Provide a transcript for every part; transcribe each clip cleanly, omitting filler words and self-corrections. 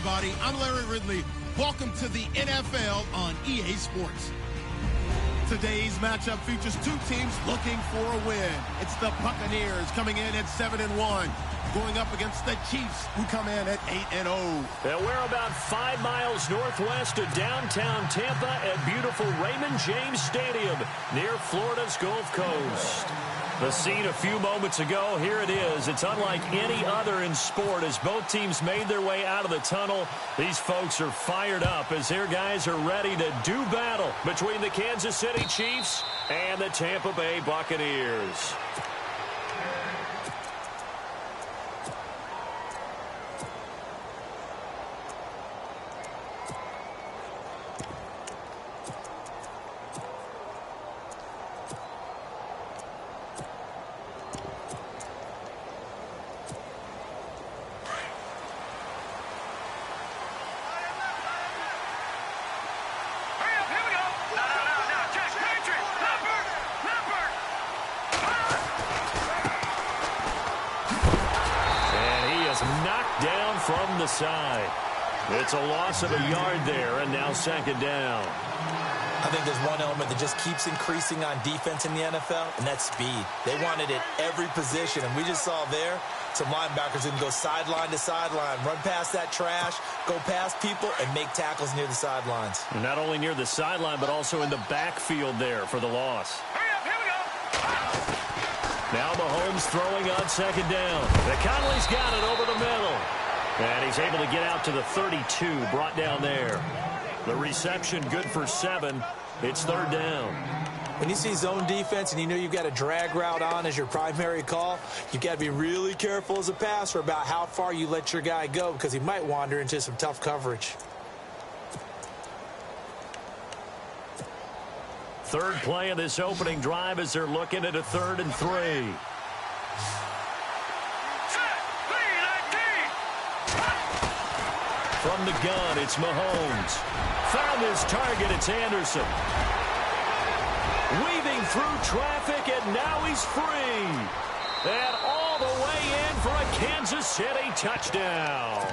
everybody. I'm Larry Ridley. Welcome to the NFL on EA Sports. Today's matchup features two teams looking for a win. It's the Buccaneers coming in at 7-1, going up against the Chiefs, who come in at 8-0. And we're about 5 miles northwest of downtown Tampa at beautiful Raymond James Stadium near Florida's Gulf Coast. The scene a few moments ago, here it is. It's unlike any other in sport as both teams made their way out of the tunnel. These folks are fired up as their guys are ready to do battle between the Kansas City Chiefs and the Tampa Bay Buccaneers. From the side. It's a loss of a yard there, and now second down. I think there's one element that just keeps increasing on defense in the NFL, and that's speed. They want it at every position, and we just saw there some linebackers who can go sideline to sideline, run past that trash, go past people, and make tackles near the sidelines. And not only near the sideline, but also in the backfield there for the loss. Now Mahomes throwing on second down. Conley's got it over the middle. And he's able to get out to the 32, brought down there. The reception good for 7. It's third down. When you see zone defense and you know you've got a drag route on as your primary call, you've got to be really careful as a passer about how far you let your guy go because he might wander into some tough coverage. Third play of this opening drive as they're looking at a 3rd and 3. From the gun, it's Mahomes. Found his target, it's Anderson. Weaving through traffic, and now he's free. And all the way in for a Kansas City touchdown.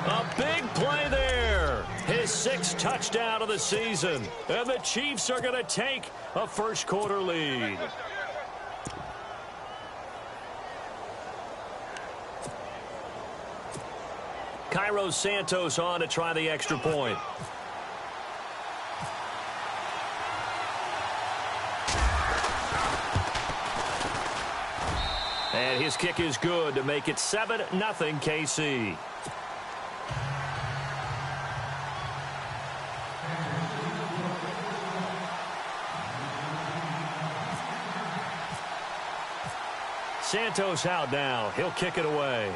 A big play there. His 6th touchdown of the season. And the Chiefs are going to take a first-quarter lead. Cairo Santos on to try the extra point. And his kick is good to make it 7-0 KC. Santos out now. He'll kick it away.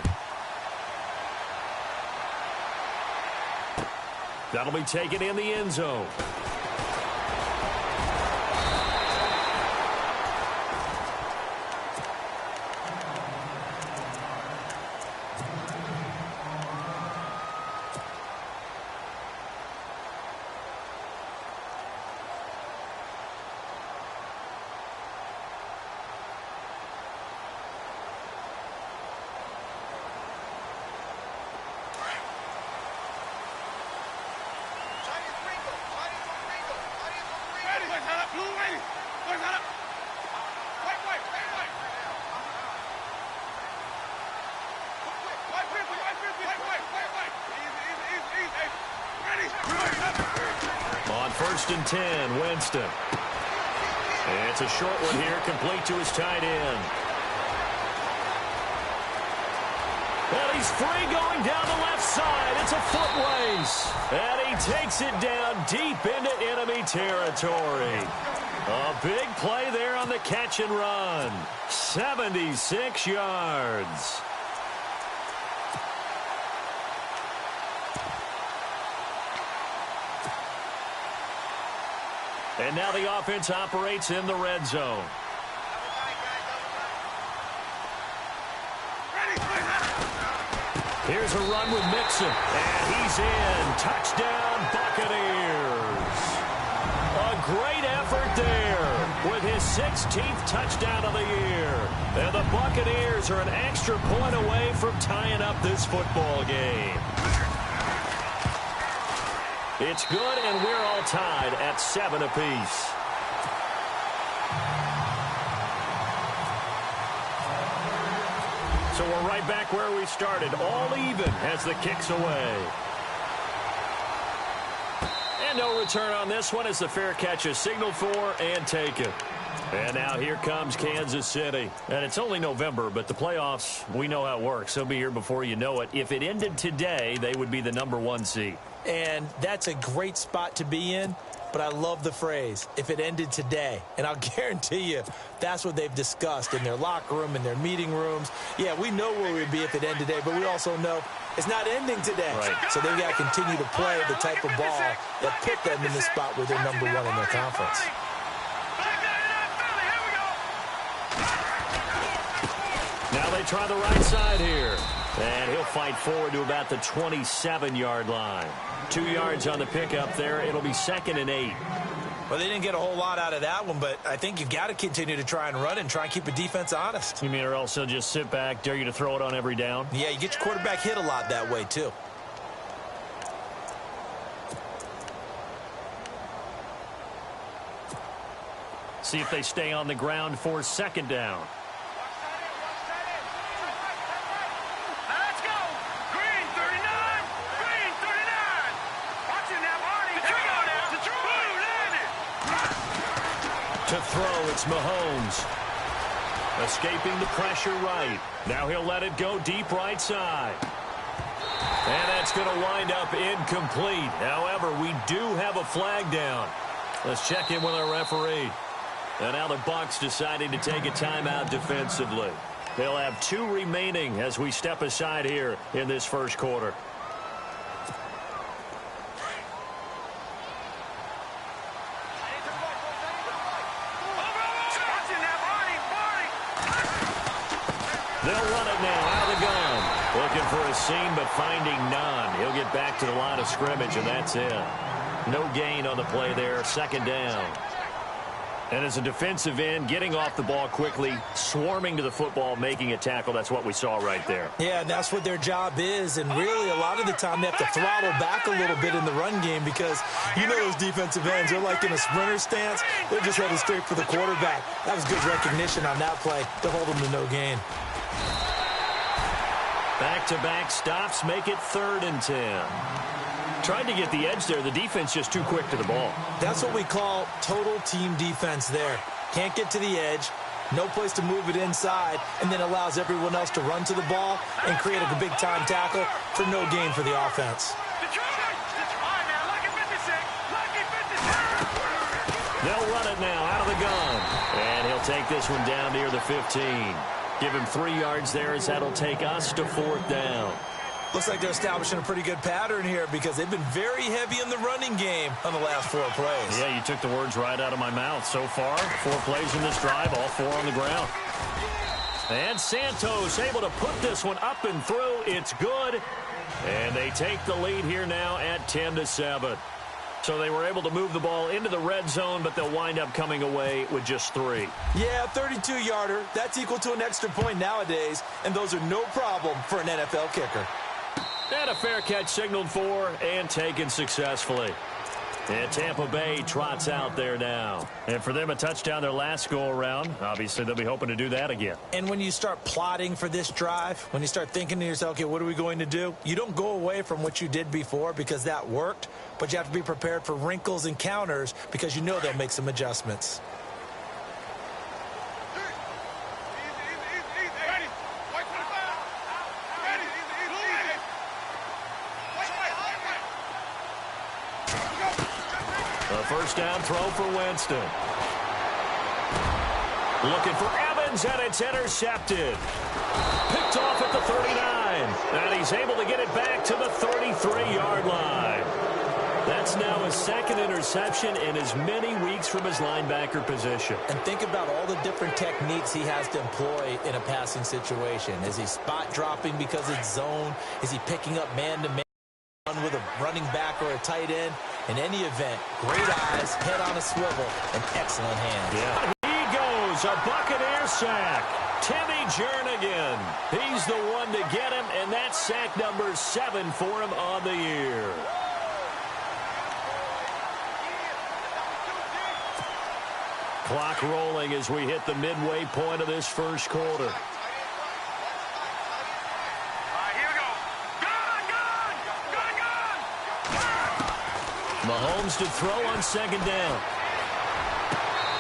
That'll be taken in the end zone. On 1st and 10, Winston. It's a short one here, complete to his tight end. And he's free going down the left side. It's a foot race. And he takes it down deep into enemy territory. A big play there on the catch and run. 76 yards. And now the offense operates in the red zone. Here's a run with Mixon. And he's in. Touchdown, Buccaneers. A great effort there with his 16th touchdown of the year. And the Buccaneers are an extra point away from tying up this football game. It's good, and we're all tied at 7 apiece. So we're right back where we started, all even as the kick's away. And no return on this one as the fair catch is signaled for and taken. And now here comes Kansas City. And it's only November, but the playoffs, we know how it works. They'll be here before you know it. If it ended today, they would be the #1 seed. And that's a great spot to be in. But I love the phrase, if it ended today. And I'll guarantee you, that's what they've discussed in their locker room, in their meeting rooms. Yeah, we know where we'd be if it ended today, but we also know it's not ending today. Right. So they've got to continue to play the type of ball that put them in the spot where they're #1 in their conference. Now they try the right side here. And he'll fight forward to about the 27-yard line. 2 yards on the pickup there. It'll be 2nd and 8. Well, they didn't get a whole lot out of that one, but I think you've got to continue to try and run and try and keep the defense honest. You mean or else they'll just sit back, dare you to throw it on every down? Yeah, you get your quarterback hit a lot that way, too. See if they stay on the ground for 2nd down. To throw, it's Mahomes. Escaping the pressure right. Now he'll let it go deep right side. And that's going to wind up incomplete. However, we do have a flag down. Let's check in with our referee. And now the Bucs deciding to take a timeout defensively. They'll have 2 remaining as we step aside here in this first quarter. They'll run it now out of the gun. Looking for a seam, but finding none. He'll get back to the line of scrimmage, and that's it. No gain on the play there. 2nd down. And as a defensive end, getting off the ball quickly, swarming to the football, making a tackle. That's what we saw right there. Yeah, and that's what their job is. And really, a lot of the time, they have to throttle back a little bit in the run game because you know those defensive ends, they're like in a sprinter stance. They're just headed straight for the quarterback. That was good recognition on that play to hold them to no gain. Back-to-back stops make it 3rd and 10. Tried to get the edge there. The defense just too quick to the ball. That's what we call total team defense there. Can't get to the edge, no place to move it inside, and then allows everyone else to run to the ball and create a big-time tackle for no gain for the offense. They'll run it now out of the gun. And he'll take this one down near the 15. Give him 3 yards there as that'll take us to 4th down. Looks like they're establishing a pretty good pattern here because they've been very heavy in the running game on the last 4 plays. Yeah, you took the words right out of my mouth. So far, 4 plays in this drive, all 4 on the ground. And Santos able to put this one up and through. It's good. And they take the lead here now at 10-7. So they were able to move the ball into the red zone, but they'll wind up coming away with just 3. Yeah, 32-yarder. That's equal to an extra point nowadays, and those are no problem for an NFL kicker. And a fair catch signaled for and taken successfully. And Tampa Bay trots out there now. And for them, a touchdown their last go-around. Obviously, they'll be hoping to do that again. And when you start plotting for this drive, when you start thinking to yourself, okay, what are we going to do? You don't go away from what you did before because that worked, but you have to be prepared for wrinkles and counters because you know they'll make some adjustments. First down throw for Winston. Looking for Evans, and it's intercepted. Picked off at the 39. And he's able to get it back to the 33-yard line. That's now his 2nd interception in as many weeks from his linebacker position. And think about all the different techniques he has to employ in a passing situation. Is he spot dropping because it's zone? Is he picking up man-to-man with a running back or a tight end? In any event, great eyes, head on a swivel, and excellent hands. Yeah. He goes, a Buccaneer sack. Timmy Jernigan. He's the one to get him, and that's sack number 7 for him on the year. Clock rolling as we hit the midway point of this first quarter. Mahomes to throw on second down.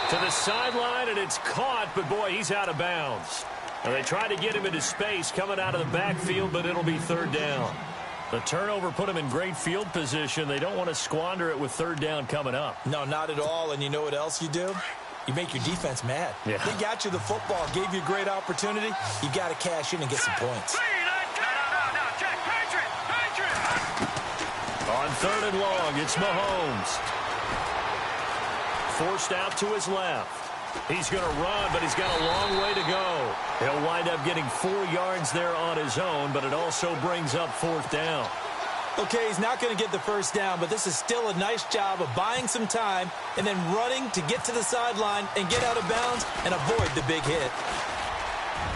To the sideline, and it's caught, but boy, he's out of bounds. And they tried to get him into space coming out of the backfield, but it'll be third down. The turnover put him in great field position. They don't want to squander it with third down coming up. No, not at all. And you know what else you do? You make your defense mad. Yeah. They got you the football, gave you a great opportunity. You got to cash in and get some points. On third and long, it's Mahomes. Forced out to his left. He's going to run, but he's got a long way to go. He'll wind up getting 4 yards there on his own, but it also brings up fourth down. Okay, he's not going to get the first down, but this is still a nice job of buying some time and then running to get to the sideline and get out of bounds and avoid the big hit.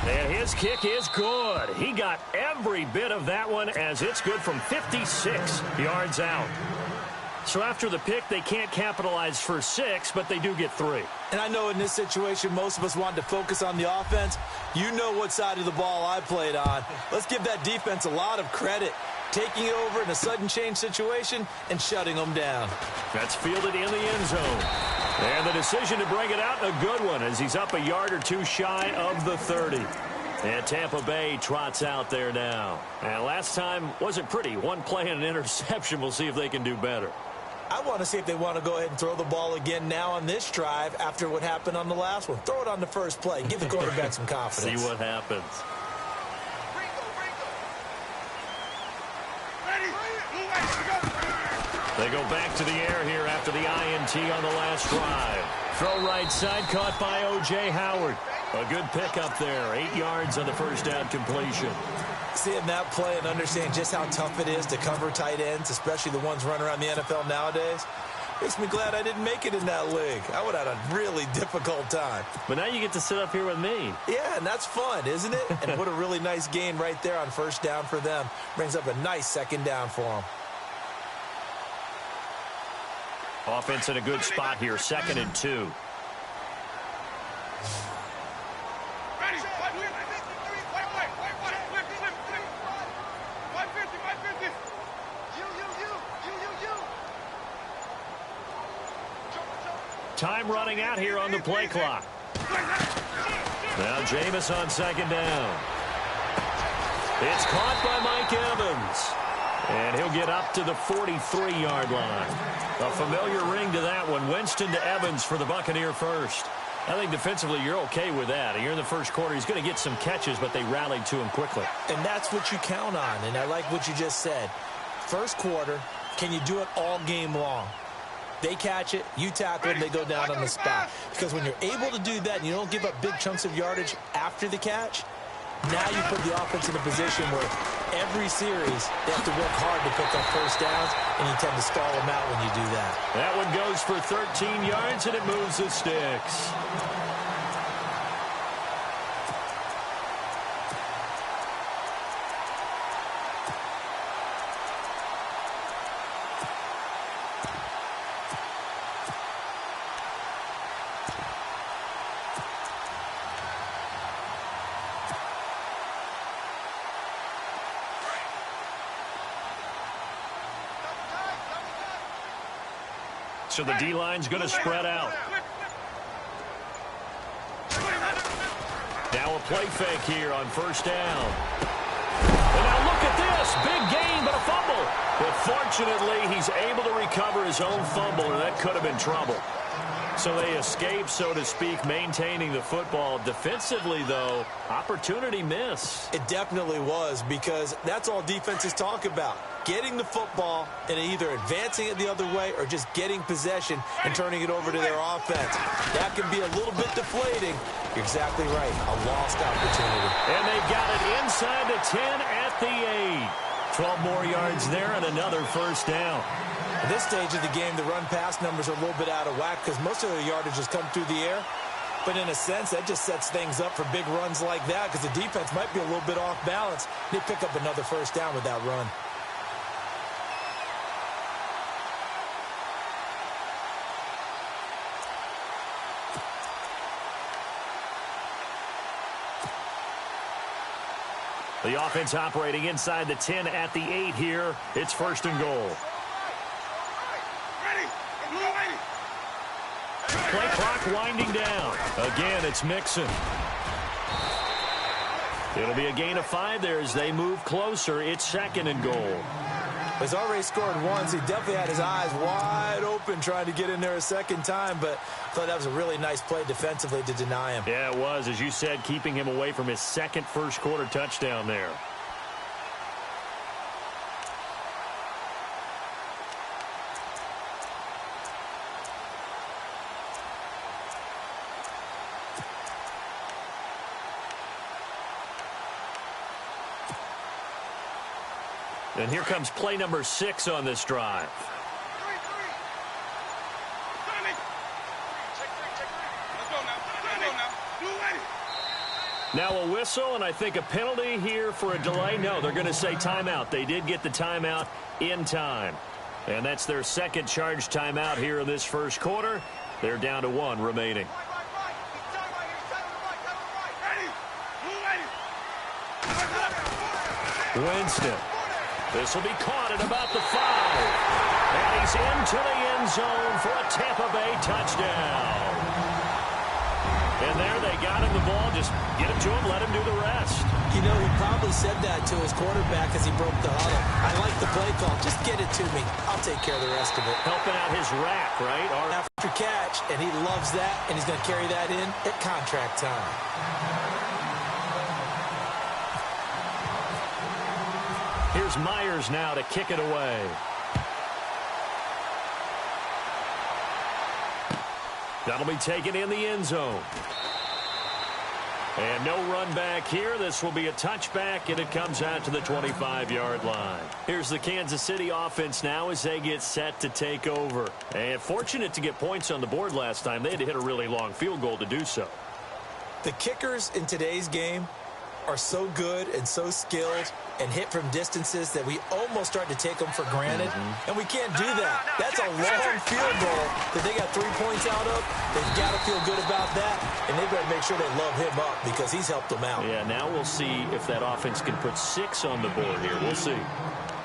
And his kick is good. He got every bit of that one as it's good from 56 yards out. So after the pick, they can't capitalize for 6, but they do get 3. And I know in this situation, most of us wanted to focus on the offense. You know what side of the ball I played on. Let's give that defense a lot of credit. Taking it over in a sudden change situation and shutting them down. That's fielded in the end zone. And the decision to bring it out, a good one, as he's up a yard or 2 shy of the 30. And Tampa Bay trots out there now. And last time wasn't pretty. One play and an interception. We'll see if they can do better. I want to see if they want to go ahead and throw the ball again now on this drive after what happened on the last one. Throw it on the first play. Give the quarterback some confidence. See what happens. They go back to the air here after the INT on the last drive. Throw right side, caught by O.J. Howard. A good pickup there. 8 yards on the first down completion. Seeing that play and understand just how tough it is to cover tight ends, especially the ones running around the NFL nowadays, makes me glad I didn't make it in that league. I would have had a really difficult time. But now you get to sit up here with me. Yeah, and that's fun, isn't it? And what a really nice gain right there on first down for them. Brings up a nice second down for them. Offense in a good spot here, 2nd and 2. Time running out here on the play clock. Now Jameis on second down. It's caught by Mike Evans. And he'll get up to the 43-yard line. A familiar ring to that one. Winston to Evans for the Buccaneer first. I think defensively you're okay with that. You're in the first quarter. He's going to get some catches, but they rallied to him quickly. And that's what you count on. And I like what you just said. First quarter, can you do it all game long? They catch it, you tackle them, they go down on the spot. Because when you're able to do that and you don't give up big chunks of yardage after the catch, now you put the offense in a position where every series they have to work hard to pick up first downs, and you tend to stall them out when you do that. That one goes for 13 yards, and it moves the sticks. So the D-line's going to spread out. Now a play fake here on first down. And now look at this. Big gain, but a fumble. But fortunately, he's able to recover his own fumble, or that could have been trouble. So they escape, so to speak, maintaining the football. Defensively, though, opportunity miss. It definitely was, because that's all defenses talk about. Getting the football and either advancing it the other way or just getting possession and turning it over to their offense. That can be a little bit deflating. You're exactly right. A lost opportunity. And they've got it inside the 10 at the 8. 12 more yards there and another first down. At this stage of the game, the run-pass numbers are a little bit out of whack because most of their yardage has come through the air. But in a sense, that just sets things up for big runs like that because the defense might be a little bit off balance. They pick up another first down with that run. The offense operating inside the 10 at the 8 here. It's 1st and goal. Play clock winding down. Again, it's Mixon. It'll be a gain of 5 there as they move closer. It's 2nd and goal. He's already scored once. He definitely had his eyes wide open trying to get in there a second time, but I thought that was a really nice play defensively to deny him. Yeah, it was, as you said, keeping him away from his second first-quarter touchdown there. And here comes play number 6 on this drive. Now a whistle, and I think a penalty here for a delay. No, they're going to say timeout. They did get the timeout in time. And that's their second charge timeout here in this first quarter. They're down to 1 remaining. Winston. This will be caught at about the 5. And he's into the end zone for a Tampa Bay touchdown. And there they got him the ball. Just get it to him, let him do the rest. You know, he probably said that to his quarterback as he broke the huddle. I like the play call. Just get it to me. I'll take care of the rest of it. Helping out his rack, right? After catch, and he loves that, and he's going to carry that in at contract time. Here's Myers now to kick it away. That'll be taken in the end zone. And no run back here. This will be a touchback, and it comes out to the 25-yard line. Here's the Kansas City offense now as they get set to take over. And fortunate to get points on the board last time. They had to hit a really long field goal to do so. The kickers in today's game are so good and so skilled and hit from distances that we almost start to take them for granted. And we can't do that. That's a long field goal that they got 3 points out of. They've got to feel good about that, and they've got to make sure they love him up because he's helped them out. Yeah, now we'll see if that offense can put 6 on the board here. We'll see.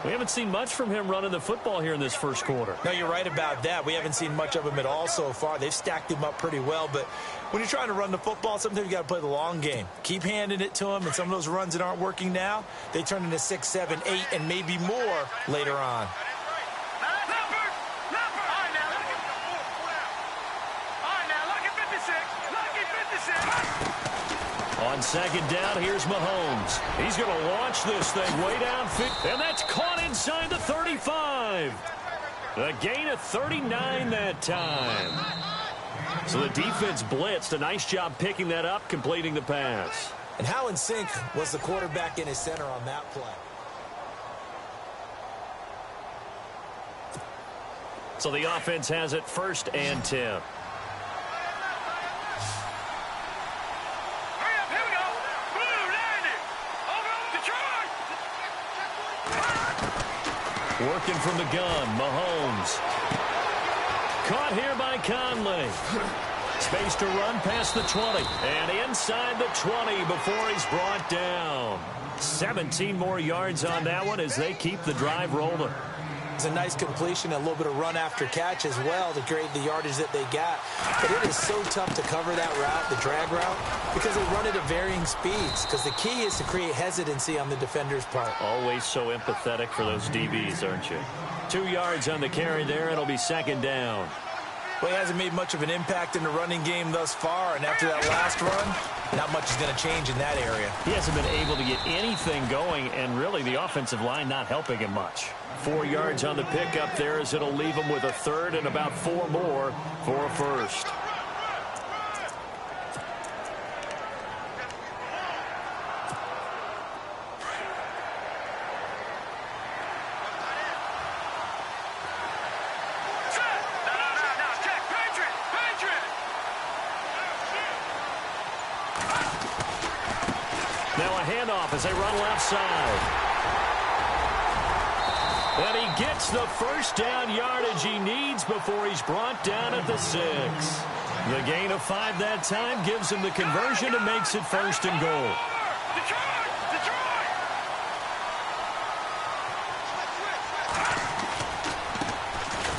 We haven't seen much from him running the football here in this first quarter. No, you're right about that. We haven't seen much of him at all so far. They've stacked him up pretty well, but when you're trying to run the football, sometimes you got to play the long game. Keep handing it to him, and some of those runs that aren't working now, they turn into 6, 7, 8, and maybe more later on. On second down, here's Mahomes. He's going to launch this thing way downfield, and that's caught inside the 35. A gain of 39 that time. So the defense blitzed. A nice job picking that up, completing the pass. And how in sync was the quarterback in his center on that play? So the offense has it 1st and 10. Working from the gun, Mahomes. Caught here by Conley. Space to run past the 20. And inside the 20 before he's brought down. 17 more yards on that one as they keep the drive rolling. It's a nice completion, a little bit of run after catch as well to create the yardage that they got. But it is so tough to cover that route, the drag route, because they run it at varying speeds. Because the key is to create hesitancy on the defender's part. Always so empathetic for those DBs, aren't you? 2 yards on the carry there. It'll be 2nd down. Well, he hasn't made much of an impact in the running game thus far, and after that last run, not much is going to change in that area. He hasn't been able to get anything going, and really the offensive line not helping him much. 4 yards on the pickup there as it'll leave him with a 3rd and about 4 more for a 1st. Now a handoff as they run left side. And he gets the first down yardage he needs before he's brought down at the 6. The gain of 5 that time gives him the conversion and makes it 1st and goal.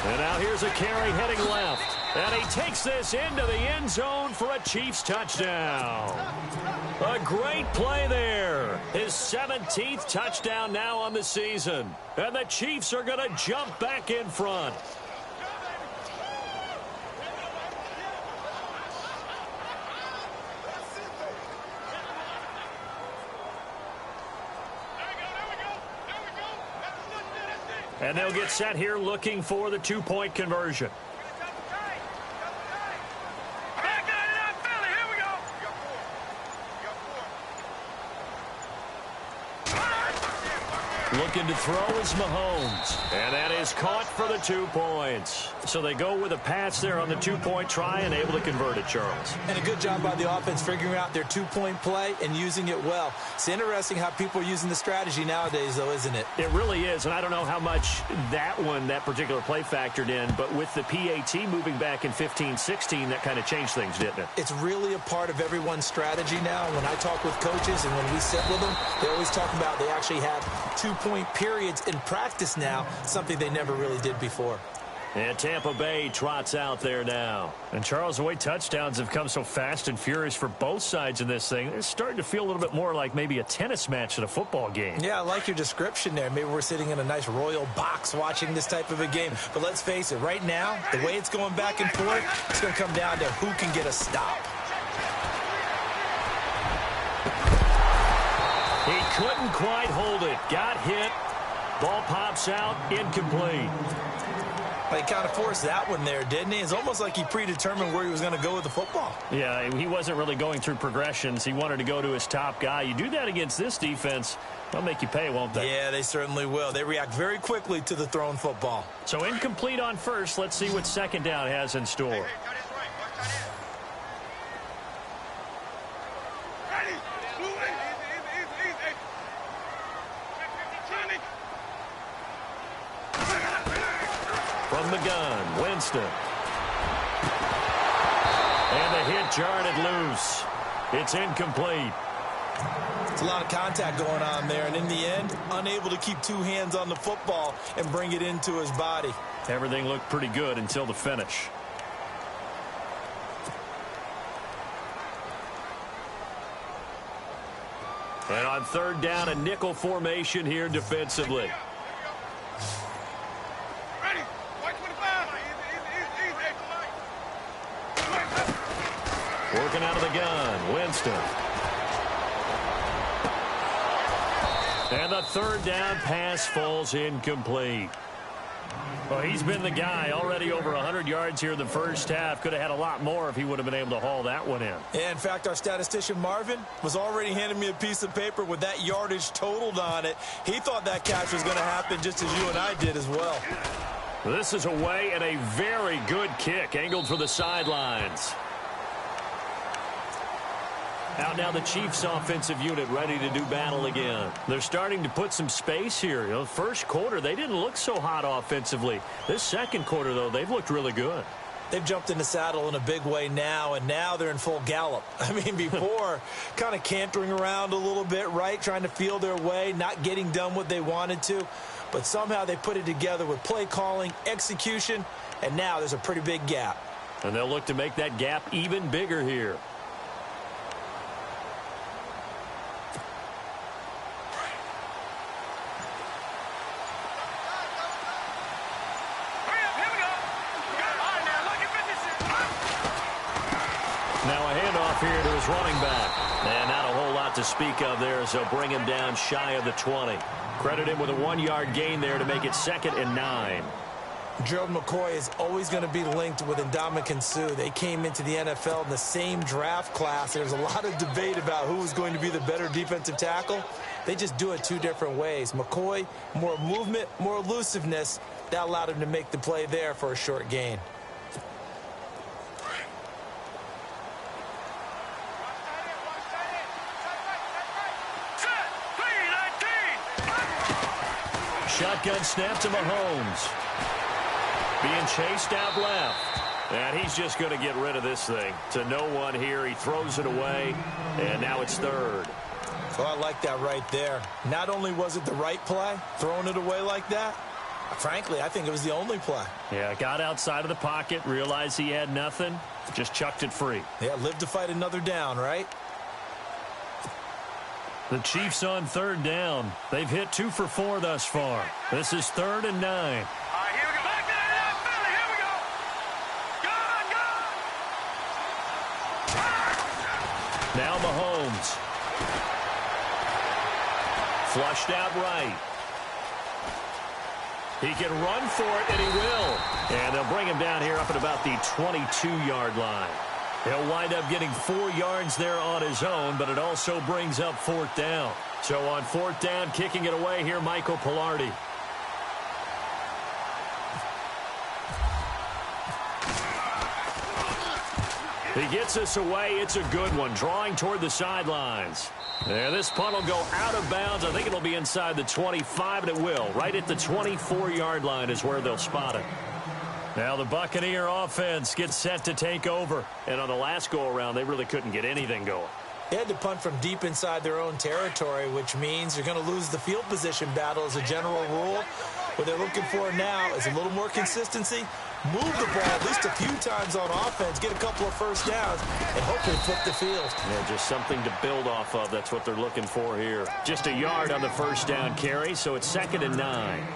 And now here's a carry heading left. And he takes this into the end zone for a Chiefs touchdown. A great play there. His 17th touchdown now on the season. And the Chiefs are going to jump back in front. And they'll get set here looking for the two-point conversion. Looking to throw is Mahomes. And that is caught for the 2 points. So they go with a pass there on the two-point try and able to convert it, Charles. And a good job by the offense figuring out their two-point play and using it well. It's interesting how people are using the strategy nowadays, though, isn't it? It really is, and I don't know how much that particular play factored in, but with the PAT moving back in 15-16, that kind of changed things, didn't it? It's really a part of everyone's strategy now. When I talk with coaches and when we sit with them, they always talk about they actually have two-point periods in practice now, something they never really did before. And Tampa Bay trots out there now. And Charles, the way touchdowns have come so fast and furious for both sides in this thing, it's starting to feel a little bit more like maybe a tennis match than a football game. Yeah, I like your description there. Maybe we're sitting in a nice royal box watching this type of a game. But let's face it, right now, the way it's going back and forth, it's going to come down to who can get a stop. He couldn't quite hold it. Got hit. Ball pops out. Incomplete. He kind of forced that one there, didn't he? It's almost like he predetermined where he was going to go with the football. Yeah, he wasn't really going through progressions. He wanted to go to his top guy. You do that against this defense, they'll make you pay, won't they? Yeah, they certainly will. They react very quickly to the thrown football. So incomplete on first. Let's see what second down has in store. From the gun, Winston. And the hit jarred it loose. It's incomplete. It's a lot of contact going on there, and in the end, unable to keep two hands on the football and bring it into his body. Everything looked pretty good until the finish. And on third down, a nickel formation here defensively. Working out of the gun, Winston. And the third down pass falls incomplete. Well, he's been the guy already over 100 yards here in the first half. Could have had a lot more if he would have been able to haul that one in. Yeah, in fact, our statistician Marvin was already handing me a piece of paper with that yardage totaled on it. He thought that catch was going to happen just as you and I did as well. This is away and a very good kick angled for the sidelines. Out now the Chiefs offensive unit ready to do battle again. They're starting to put some space here. You know, first quarter, they didn't look so hot offensively. This second quarter, though, they've looked really good. They've jumped in the saddle in a big way now, and now they're in full gallop. I mean, before, kind of cantering around a little bit, right, trying to feel their way, not getting done what they wanted to. But somehow they put it together with play calling, execution, and now there's a pretty big gap. And they'll look to make that gap even bigger here. Now a handoff here to his running back. And not a whole lot to speak of there, so bring him down shy of the 20. Credit him with a 1-yard gain there to make it 2nd and 9. Gerald McCoy is always going to be linked with Ndamukong Suh. They came into the NFL in the same draft class. There's a lot of debate about who was going to be the better defensive tackle. They just do it two different ways. McCoy, more movement, more elusiveness. That allowed him to make the play there for a short gain. Shotgun snap to Mahomes. Being chased out left. And he's just going to get rid of this thing. To no one here. He throws it away. And now it's 3rd. Oh, I like that right there. Not only was it the right play, throwing it away like that, Frankly, I think it was the only play. Yeah, got outside of the pocket, realized he had nothing, just chucked it free. Yeah, live to fight another down, right? The Chiefs on third down. They've hit 2 for 4 thus far. This is 3rd and 9. All right, here we go. Back there, Philly. Here we go. Go. Now Mahomes. Flushed out right. He can run for it, and he will. And they'll bring him down here up at about the 22-yard line. He'll wind up getting 4 yards there on his own, but it also brings up 4th down. So on 4th down, kicking it away here, Michael Pilardi. He gets us away. It's a good one, drawing toward the sidelines. And this punt will go out of bounds. I think it'll be inside the 25, and it will. Right at the 24-yard line is where they'll spot it. Now the Buccaneer offense gets set to take over. And on the last go-around, they really couldn't get anything going. They had to punt from deep inside their own territory, which means you're going to lose the field position battle as a general rule. What they're looking for now is a little more consistency. Move the ball at least a few times on offense, get a couple of first downs, and hopefully flip the field. Yeah, just something to build off of. That's what they're looking for here. Just a yard on the first down carry, so it's 2nd and 9.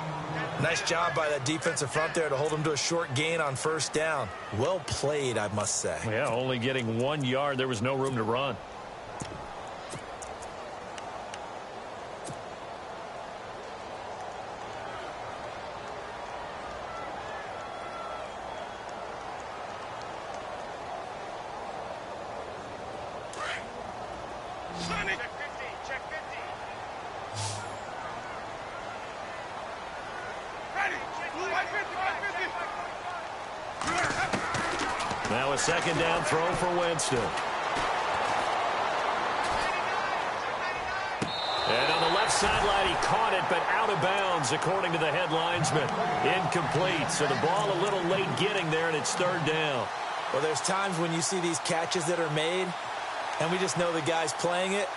Nice job by that defensive front there to hold them to a short gain on first down. Well played, I must say. Yeah, only getting 1 yard. There was no room to run. Check 50. Ready. White 50. Now a 2nd down throw for Winston. And on the left sideline, he caught it, but out of bounds, according to the head linesman. Incomplete, so the ball a little late getting there, and it's 3rd down. Well, there's times when you see these catches that are made, and we just know the guys playing it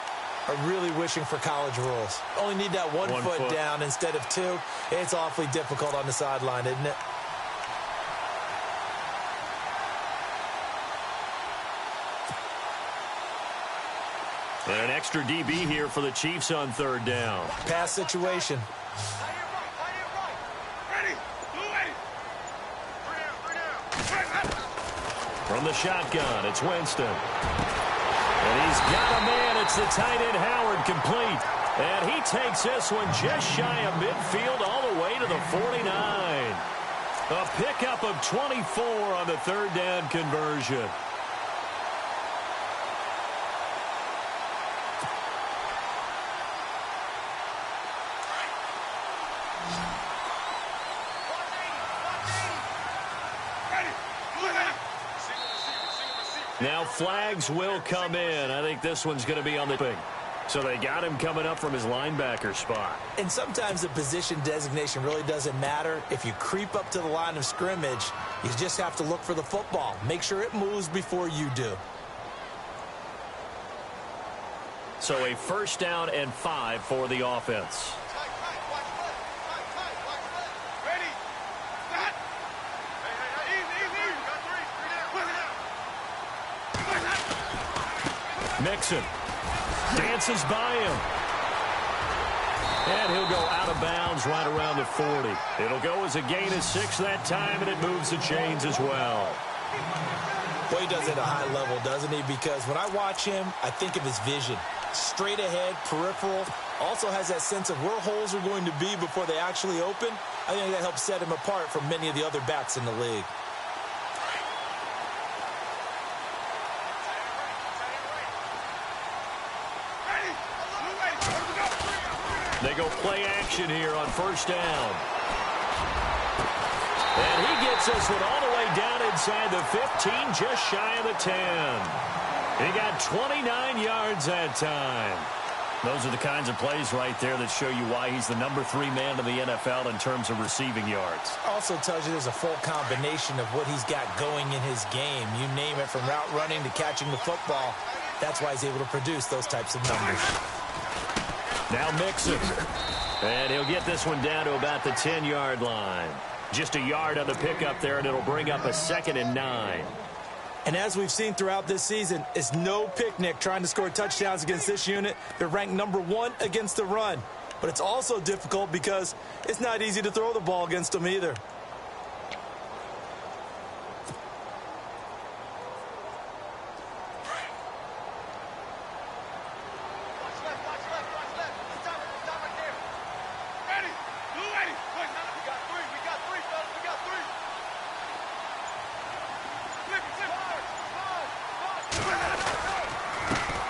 are really wishing for college rules. Only need that one foot down instead of 2. It's awfully difficult on the sideline, isn't it? And an extra DB here for the Chiefs on 3rd down. Pass situation. From the shotgun, it's Winston. And he's got a man. It's the tight end, Howard, complete. And he takes this one just shy of midfield all the way to the 49. A pickup of 24 on the 3rd down conversion. Now flags will come in. I think this one's going to be on the ping. So they got him coming up from his linebacker spot. And sometimes the position designation really doesn't matter. If you creep up to the line of scrimmage, you just have to look for the football. Make sure it moves before you do. So a 1st down and 5 for the offense. Mixon dances by him. And he'll go out of bounds right around the 40. It'll go as a gain of 6 that time, and it moves the chains as well. Boy, he does it at a high level, doesn't he? Because when I watch him, I think of his vision. Straight ahead, peripheral. Also has that sense of where holes are going to be before they actually open. I think that helps set him apart from many of the other backs in the league. They go play action here on 1st down. And he gets this one all the way down inside the 15, just shy of the 10. He got 29 yards that time. Those are the kinds of plays right there that show you why he's the number 3 man in the NFL in terms of receiving yards. Also tells you there's a full combination of what he's got going in his game. You name it, from route running to catching the football. That's why he's able to produce those types of numbers. Now Mixon. And he'll get this one down to about the 10-yard line. Just a yard on the pickup there, and it'll bring up a 2nd and 9. And as we've seen throughout this season, it's no picnic trying to score touchdowns against this unit. They're ranked number 1 against the run. But it's also difficult because it's not easy to throw the ball against them either.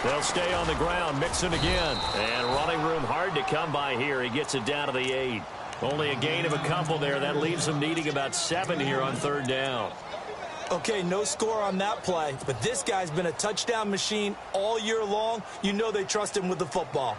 They'll stay on the ground, mixing again. And running room hard to come by here. He gets it down to the 8. Only a gain of a couple there. That leaves him needing about 7 here on 3rd down. Okay, no score on that play, but this guy's been a touchdown machine all year long. You know they trust him with the football.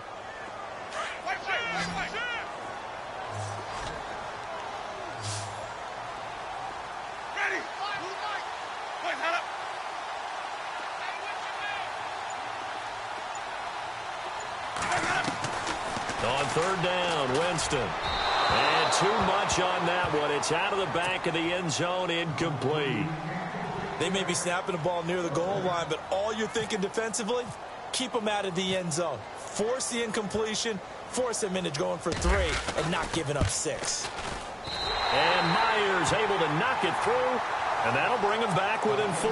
On 3rd down, Winston. And too much on that one. It's out of the back of the end zone, incomplete. They may be snapping the ball near the goal line, but all you're thinking defensively, keep them out of the end zone. Force the incompletion, force them into going for 3, and not giving up 6. And Myers able to knock it through, and that'll bring him back within 4.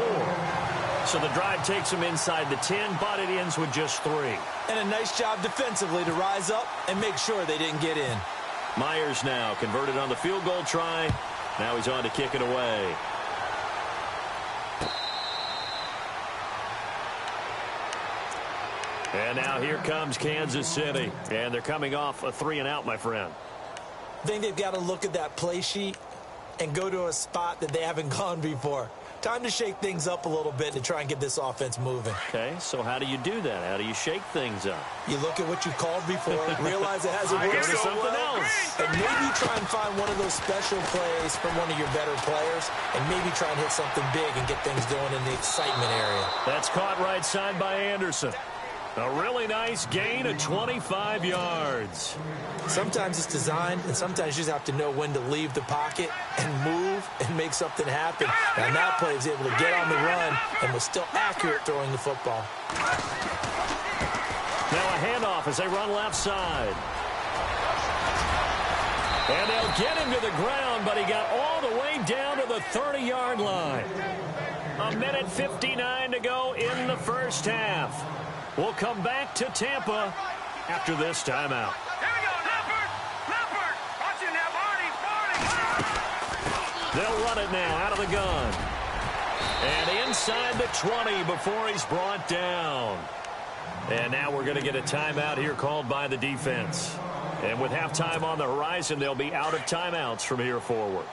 So the drive takes him inside the 10, but it ends with just 3. And a nice job defensively to rise up and make sure they didn't get in. Myers now converted on the field goal try. Now he's on to kick it away. And now here comes Kansas City. And they're coming off a 3-and-out, my friend. I think they've got to look at that play sheet and go to a spot that they haven't gone before. Time to shake things up a little bit to try and get this offense moving. Okay, so how do you do that? How do you shake things up? You look at what you called before, realize it hasn't worked so something well, else. and maybe try and find one of those special plays from one of your better players, and maybe try and hit something big and get things going in the excitement area. That's caught right side by Anderson. A really nice gain of 25 yards. Sometimes it's designed, and sometimes you just have to know when to leave the pocket and move and make something happen. And that play was able to get on the run and was still accurate throwing the football. Now a handoff as they run left side. And they'll get him to the ground, but he got all the way down to the 30-yard line. 1:59 to go in the first half. We'll come back to Tampa after this timeout. Here we go, Leopard! Watch it now, Barney! They'll run it now out of the gun. And inside the 20 before he's brought down. And now we're going to get a timeout here called by the defense. And with halftime on the horizon, they'll be out of timeouts from here forward.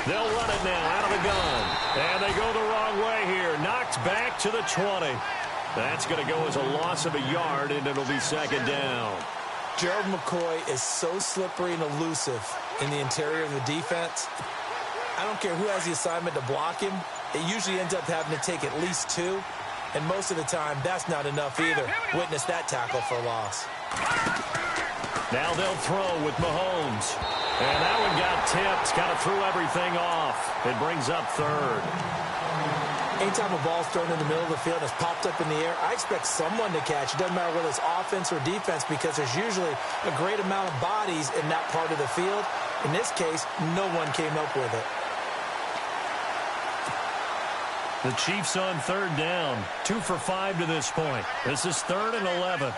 They'll run it now out of the gun. And they go the wrong way here. Knocked back to the 20. That's going to go as a loss of a yard, and it'll be 2nd down. Gerald McCoy is so slippery and elusive in the interior of the defense. I don't care who has the assignment to block him. It usually ends up having to take at least 2. And most of the time, that's not enough either. Witness that tackle for a loss. Now they'll throw with Mahomes. And that one got tipped, kind of threw everything off. It brings up 3rd. Anytime a ball's thrown in the middle of the field and it's popped up in the air, I expect someone to catch. It doesn't matter whether it's offense or defense because there's usually a great amount of bodies in that part of the field. In this case, no one came up with it. The Chiefs on 3rd down. 2 for 5 to this point. This is 3rd and 11.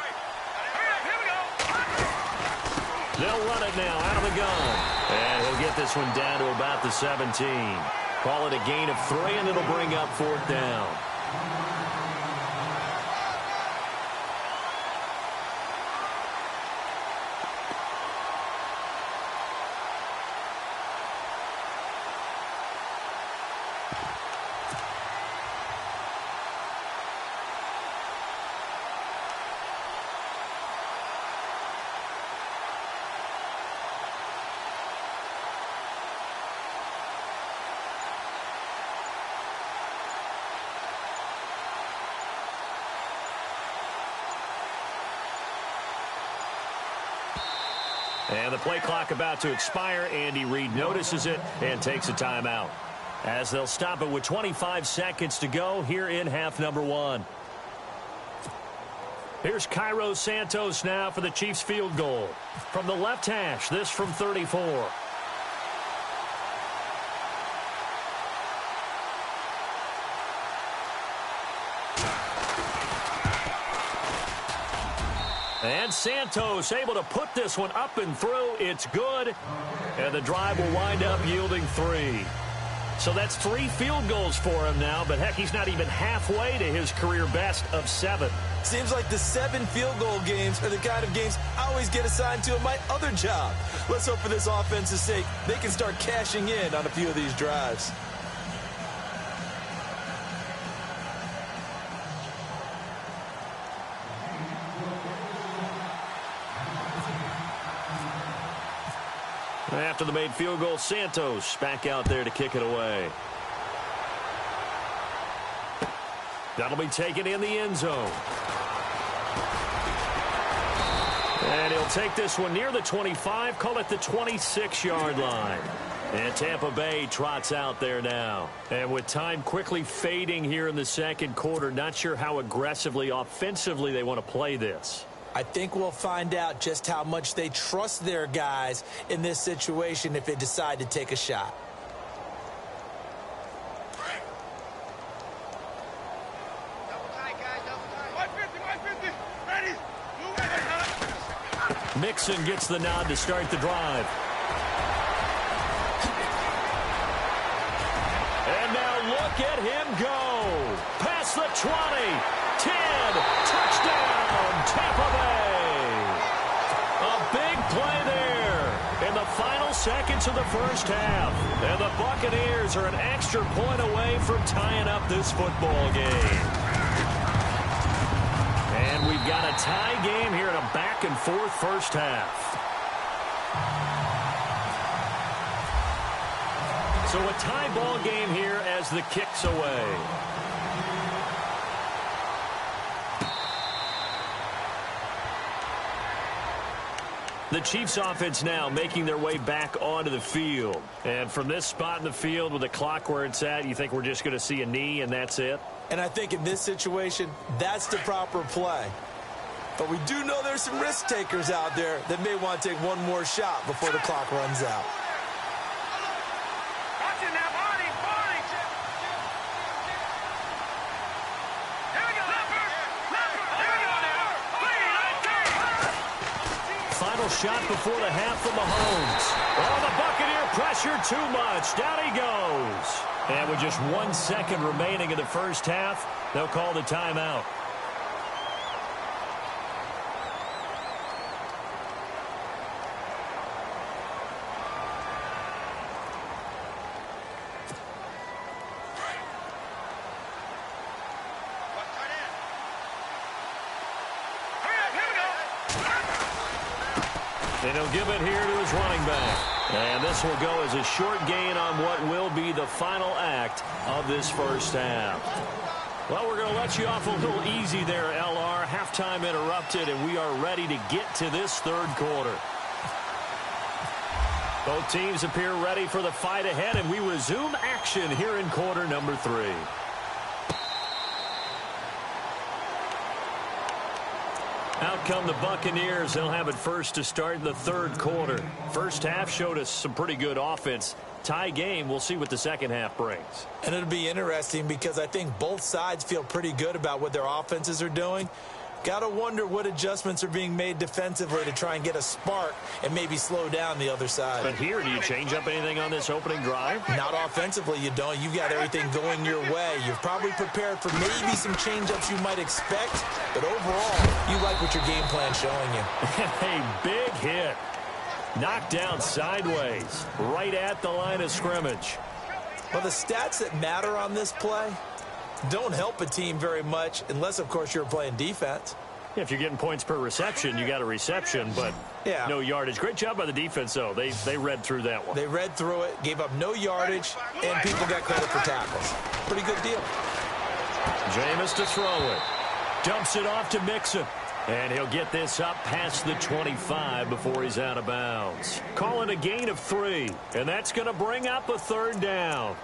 They'll run it now out of the gun. And he'll get this one down to about the 17. Call it a gain of 3, and it'll bring up 4th down. And the play clock about to expire. Andy Reid notices it and takes a timeout, as they'll stop it with 25 seconds to go here in half number 1. Here's Cairo Santos now for the Chiefs field goal. From the left hash, this from 34. And Santos able to put this one up and through. It's good. And the drive will wind up yielding 3. So that's 3 field goals for him now. But, heck, he's not even halfway to his career best of 7. Seems like the 7 field goal games are the kind of games I always get assigned to in my other job. Let's hope for this offense's sake they can start cashing in on a few of these drives. After the made field goal, Santos back out there to kick it away. That'll be taken in the end zone. And he'll take this one near the 25, call it the 26-yard line. And Tampa Bay trots out there now. And with time quickly fading here in the second quarter, not sure how aggressively, offensively they want to play this. I think we'll find out just how much they trust their guys in this situation if they decide to take a shot. Mixon gets the nod to start the drive. And now look at him go. Past the 20, 10, touchdown, Tampa Bay. A big play there in the final seconds of the first half. And the Buccaneers are an extra point away from tying up this football game. And we've got a tie game here in a back-and-forth first half. So a tie ball game here as the kick's away. The Chiefs offense now making their way back onto the field. And from this spot in the field with the clock where it's at, you think we're just going to see a knee and that's it? And I think in this situation, that's the proper play. But we do know there's some risk takers out there that may want to take one more shot before the clock runs out. Final shot before the half from Mahomes. Oh, the Buccaneer pressure too much. Down he goes. And with just 1 second remaining in the first half, they'll call the timeout. And he'll give it here to his running back. And this will go as a short gain on what will be the final act of this first half. Well, we're going to let you off a little easy there, LR. Halftime interrupted, and we are ready to get to this third quarter. Both teams appear ready for the fight ahead, and we resume action here in quarter number 3. Out come the Buccaneers. They'll have it first to start the third quarter. First half showed us some pretty good offense. Tie game. We'll see what the second half brings. And it'll be interesting because I think both sides feel pretty good about what their offenses are doing. Got to wonder what adjustments are being made defensively to try and get a spark and maybe slow down the other side. But here, do you change up anything on this opening drive? Not offensively, you don't. You've got everything going your way. You've probably prepared for maybe some change-ups you might expect, but overall, you like what your game plan's showing you. A big hit. Knocked down sideways, right at the line of scrimmage. Well, the stats that matter on this play don't help a team very much unless, of course, you're playing defense. Yeah, if you're getting points per reception, you got a reception, but no yardage. Great job by the defense, though. They read through that one. They read through it, gave up no yardage, and people got credit for tackles. Pretty good deal. Jameis to throw it. Dumps it off to Mixon. And he'll get this up past the 25 before he's out of bounds. Call it a gain of 3, and that's going to bring up a 3rd down.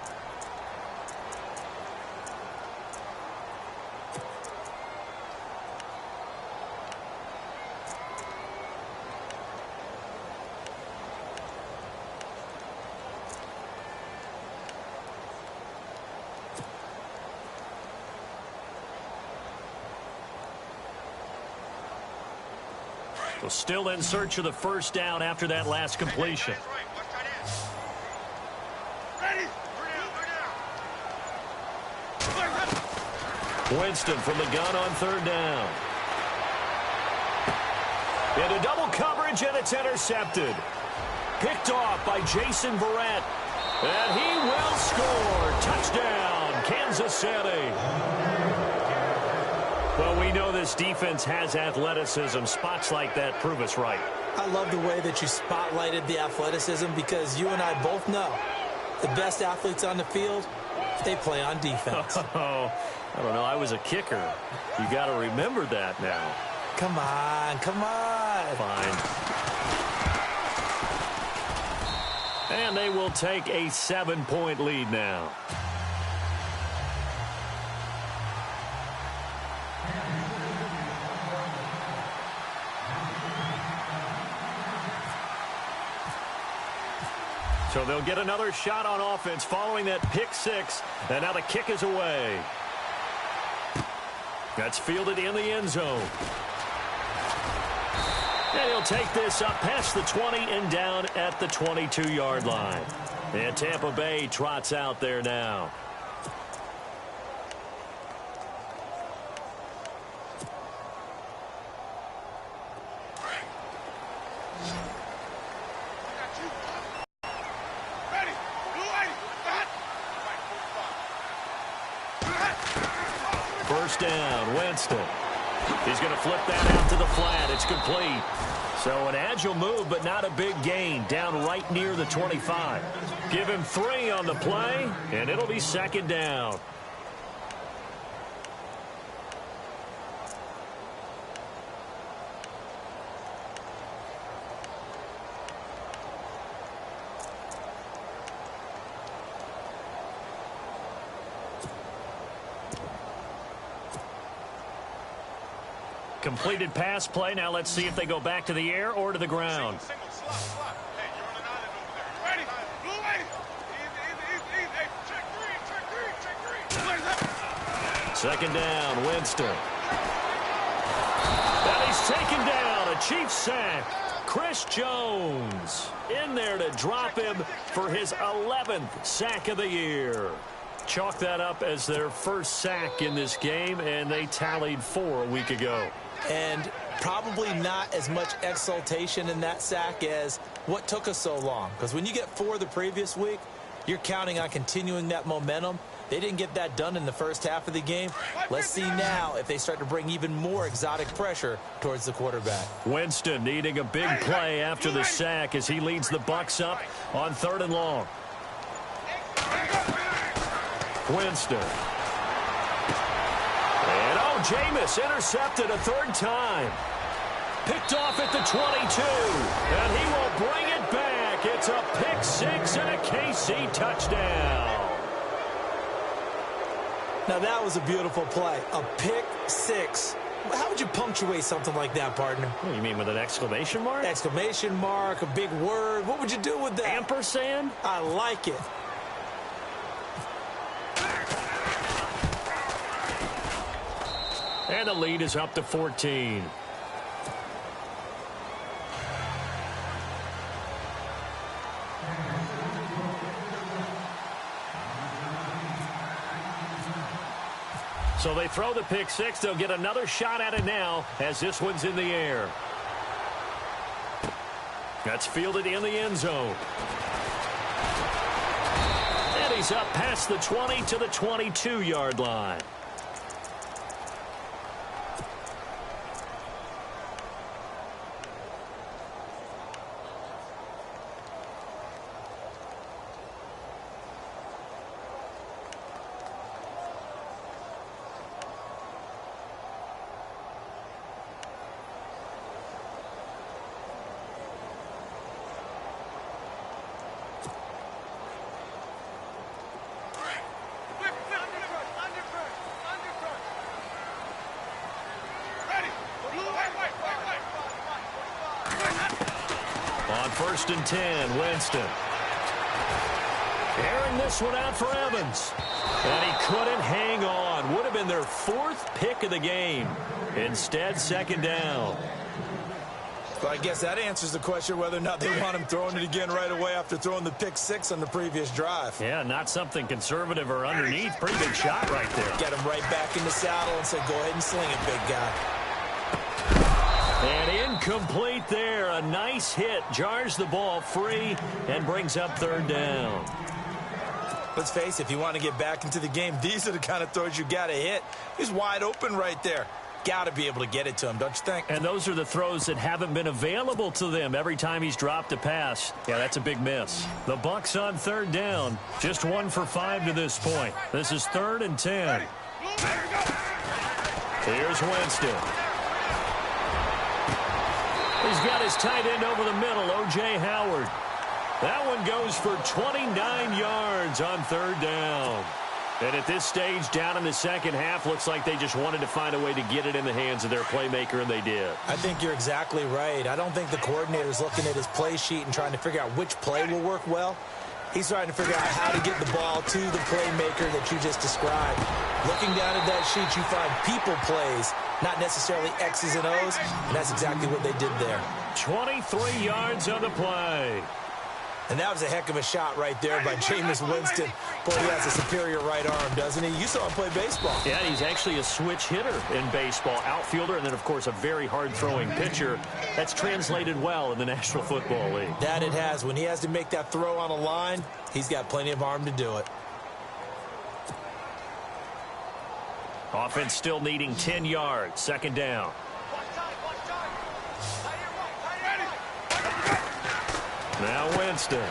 Well, still in search of the 1st down after that last completion. Winston from the gun on 3rd down. Into double coverage, and it's intercepted. Picked off by Jason Verrett. And he will score. Touchdown, Kansas City. Well, we know this defense has athleticism. Spots like that prove us right. I love the way that you spotlighted the athleticism because you and I both know the best athletes on the field, they play on defense. Oh, I don't know. I was a kicker. You got to remember that now. Come on, come on. Fine. And they will take a 7-point lead now. So they'll get another shot on offense following that pick 6. And now the kick is away. That's fielded in the end zone. And he'll take this up past the 20 and down at the 22-yard line. And Tampa Bay trots out there now. First down, Winston. He's going to flip that out to the flat. It's complete. So an agile move, but not a big gain. Down right near the 25. Give him 3 on the play, and it'll be 2nd down. Completed pass play. Now let's see if they go back to the air or to the ground. Second down, Winston. And he's taken down. A Chiefs sack. Chris Jones in there to drop him for his 11th sack of the year. Chalk that up as their first sack in this game, and they tallied 4 a week ago. And probably not as much exultation in that sack as what took us so long. Because when you get 4 the previous week, you're counting on continuing that momentum. They didn't get that done in the first half of the game. Let's see now if they start to bring even more exotic pressure towards the quarterback. Winston needing a big play after the sack as he leads the Bucs up on 3rd and long. Winston. And Jameis intercepted a 3rd time. Picked off at the 22. And he will bring it back. It's a pick 6 and a KC touchdown. Now that was a beautiful play. A pick 6. How would you punctuate something like that, partner? What do you mean, with an exclamation mark? Exclamation mark, a big word. What would you do with that? Ampersand? I like it. And the lead is up to 14. So they throw the pick 6. They'll get another shot at it now as this one's in the air. That's fielded in the end zone. And he's up past the 20 to the 22-yard line. 1st and 10. Winston. Airing this one out for Evans. And he couldn't hang on. Would have been their 4th pick of the game. Instead, 2nd down. Well, I guess that answers the question whether or not they want him throwing it again right away after throwing the pick 6 on the previous drive. Yeah, not something conservative or underneath. Pretty big shot right there. Get him right back in the saddle and say, go ahead and sling it, big guy. And incomplete there. A nice hit. Jars the ball free and brings up 3rd down. Let's face it, if you want to get back into the game, these are the kind of throws you got to hit. He's wide open right there. Got to be able to get it to him, don't you think? And those are the throws that haven't been available to them every time he's dropped a pass. Yeah, that's a big miss. The Bucs on 3rd down. Just 1 for 5 to this point. This is 3rd and 10. Here's Winston. He's got his tight end over the middle, O.J. Howard. That one goes for 29 yards on 3rd down. And at this stage, down in the second half, looks like they just wanted to find a way to get it in the hands of their playmaker, and they did. I think you're exactly right. I don't think the coordinator's looking at his play sheet and trying to figure out which play will work well. He's trying to figure out how to get the ball to the playmaker that you just described. Looking down at that sheet, you find people plays, not necessarily X's and O's, and that's exactly what they did there. 23 yards on the play. And that was a heck of a shot right there by Jameis Winston. Boy, he has a superior right arm, doesn't he? You saw him play baseball. Yeah, he's actually a switch hitter in baseball. Outfielder, and then, of course, a very hard-throwing pitcher. That's translated well in the National Football League. That it has. When he has to make that throw on a line, he's got plenty of arm to do it. Offense still needing 10 yards. 2nd down. Now Winston.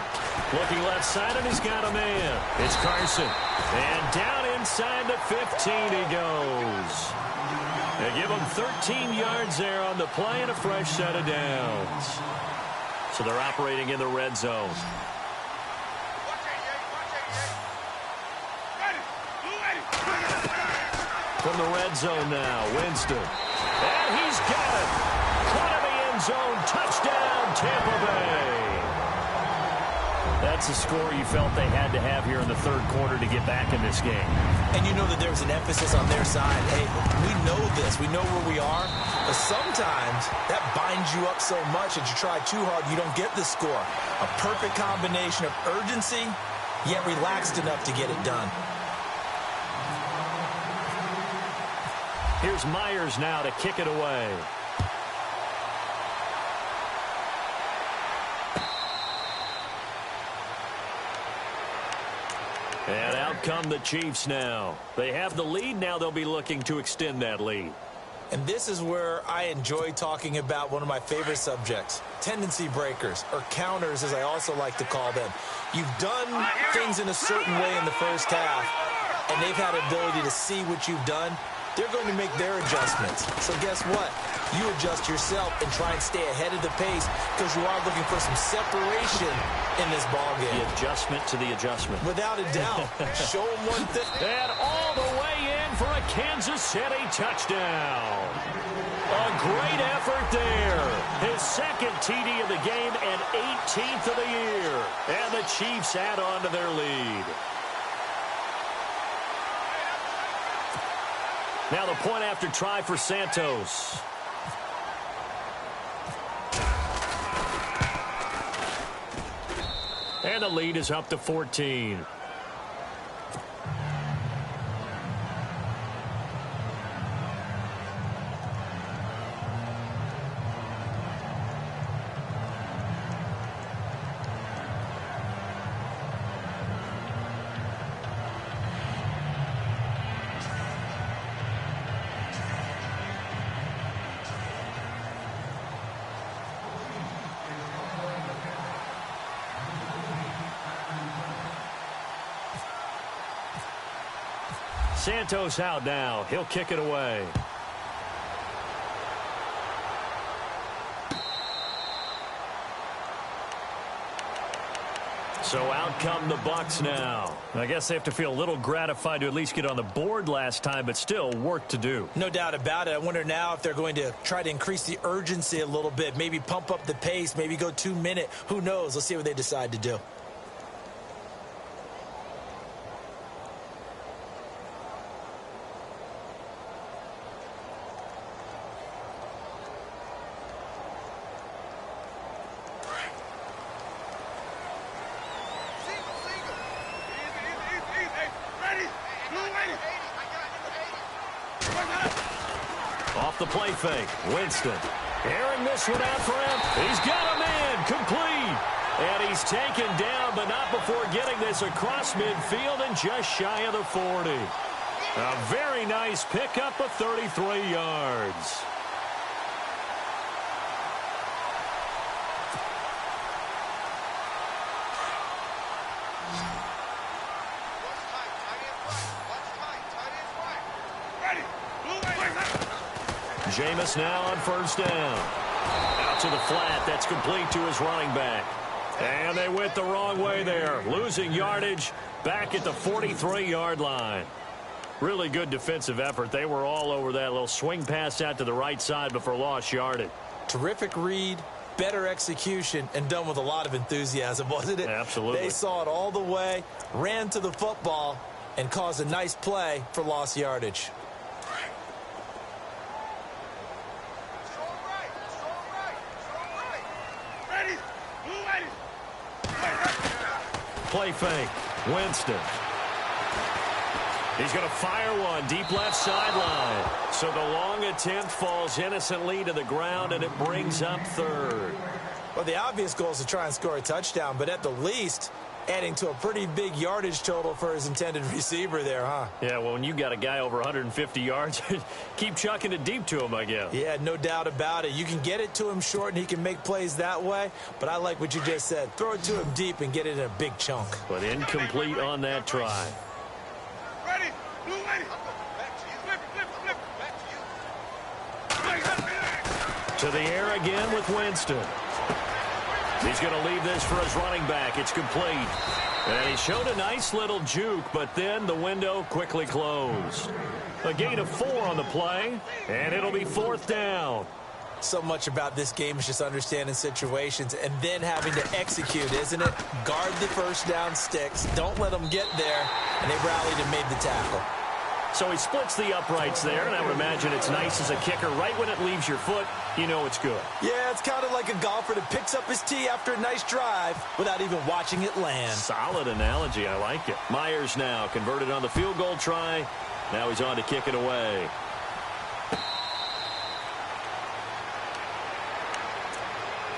Looking left side, and he's got a man. It's Carson. And down inside the 15 he goes. They give him 13 yards there on the play and a fresh set of downs. So they're operating in the red zone. From the red zone now, Winston. And he's got it. Caught in the end zone. Touchdown, Tampa Bay. That's a score you felt they had to have here in the 3rd quarter to get back in this game. And you know that there's an emphasis on their side. Hey, we know this. We know where we are. But sometimes that binds you up so much that you try too hard, you don't get the score. A perfect combination of urgency, yet relaxed enough to get it done. Here's Myers now to kick it away. And out come the Chiefs now. They have the lead. Now they'll be looking to extend that lead. And this is where I enjoy talking about one of my favorite subjects, tendency breakers, or counters as I also like to call them. You've done things in a certain way in the first half, and they've had ability to see what you've done. They're going to make their adjustments. So guess what? You adjust yourself and try and stay ahead of the pace because you are looking for some separation in this ballgame. The adjustment to the adjustment. Without a doubt. Show them one thing. And all the way in for a Kansas City touchdown. A great effort there. His 2nd TD of the game and 18th of the year. And the Chiefs add on to their lead. Now the point after try for Santos. And the lead is up to 14. Santos out now. He'll kick it away. So out come the Bucs now. I guess they have to feel a little gratified to at least get on the board last time, but still work to do. No doubt about it. I wonder now if they're going to try to increase the urgency a little bit, maybe pump up the pace, maybe go 2 minute. Who knows? Let's see what they decide to do. Off the play fake, Winston. Airing this one out for him. He's got a man complete. And he's taken down, but not before getting this across midfield and just shy of the 40. A very nice pickup of 33 yards. Jameis now on first down. Out to the flat. That's complete to his running back. And they went the wrong way there. Losing yardage back at the 43-yard line. Really good defensive effort. They were all over that little swing pass out to the right side before lost yardage. Terrific read, better execution, and done with a lot of enthusiasm, wasn't it? Absolutely. They saw it all the way, ran to the football, and caused a nice play for lost yardage. Play fake. Winston. He's going to fire one deep left sideline. So the long attempt falls innocently to the ground, and it brings up third. Well, the obvious goal is to try and score a touchdown, but at the least, adding to a pretty big yardage total for his intended receiver there, huh? Yeah, well, when you got a guy over 150 yards, keep chucking it deep to him, I guess. Yeah, no doubt about it. You can get it to him short, and he can make plays that way, but I like what you just said. Throw it to him deep and get it in a big chunk. But incomplete on that try. Ready? Blue ready. Back to you. Flip, back to you. To the air again with Winston. He's going to leave this for his running back. It's complete. And he showed a nice little juke, but then the window quickly closed. A gain of 4 on the play, and it'll be fourth down. So much about this game is just understanding situations and then having to execute, isn't it? Guard the first down sticks. Don't let them get there. And they rallied and made the tackle. So he splits the uprights there, and I would imagine it's nice as a kicker. Right when it leaves your foot, you know it's good. Yeah, it's kind of like a golfer that picks up his tee after a nice drive without even watching it land. Solid analogy. I like it. Myers now converted on the field goal try. Now he's on to kick it away.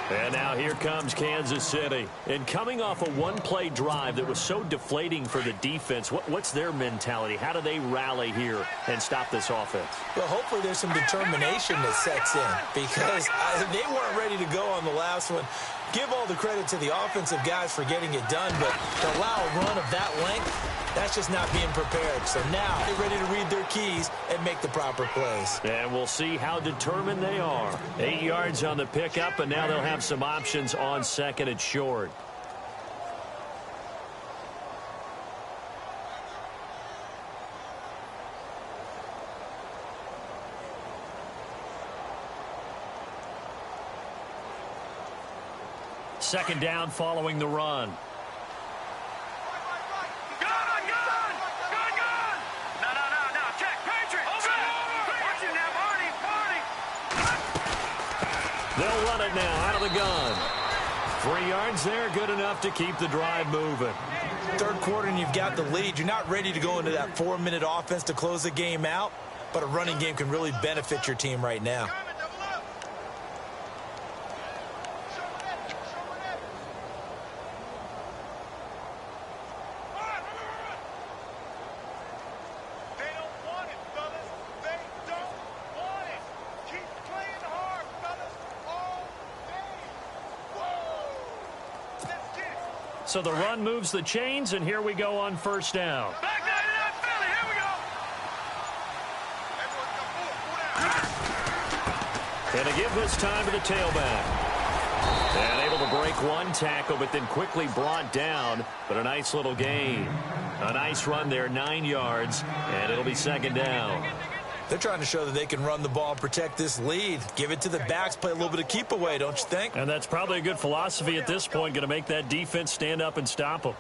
And now here comes Kansas City. And coming off a one-play drive that was so deflating for the defense, what's their mentality? How do they rally here and stop this offense? Well, hopefully there's some determination that sets in because they weren't ready to go on the last one. Give all the credit to the offensive guys for getting it done, but to allow a run of that length, that's just not being prepared. So now they're ready to read their keys and make the proper plays. And we'll see how determined they are. 8 yards on the pickup, and now they'll have some options on second and short. Second down following the run. They'll run it now out of the gun. 3 yards there, good enough to keep the drive moving. Third quarter and you've got the lead. You're not ready to go into that 4-minute offense to close the game out, but a running game can really benefit your team right now. So the run moves the chains, and here we go on first down. Back there, Philly, here we go. And to give this time to the tailback. And able to break one tackle, but then quickly brought down. But a nice little gain. A nice run there, 9 yards, and it'll be second down. They're trying to show that they can run the ball and protect this lead. Give it to the backs, play a little bit of keep away, don't you think? And that's probably a good philosophy at this point, going to make that defense stand up and stop them.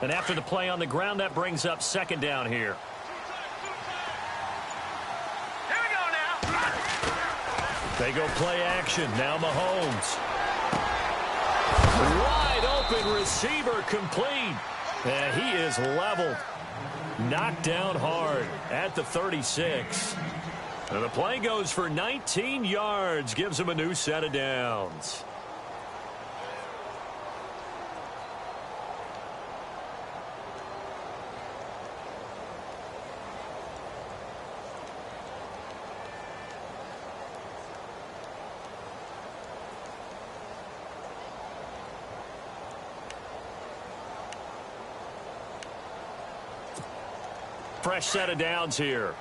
And after the play on the ground, that brings up second down here. They go play action. Now Mahomes. Wide open receiver complete. And he is leveled. Knocked down hard at the 36. And the play goes for 19 yards. Gives him a new set of downs. Fresh set of downs here.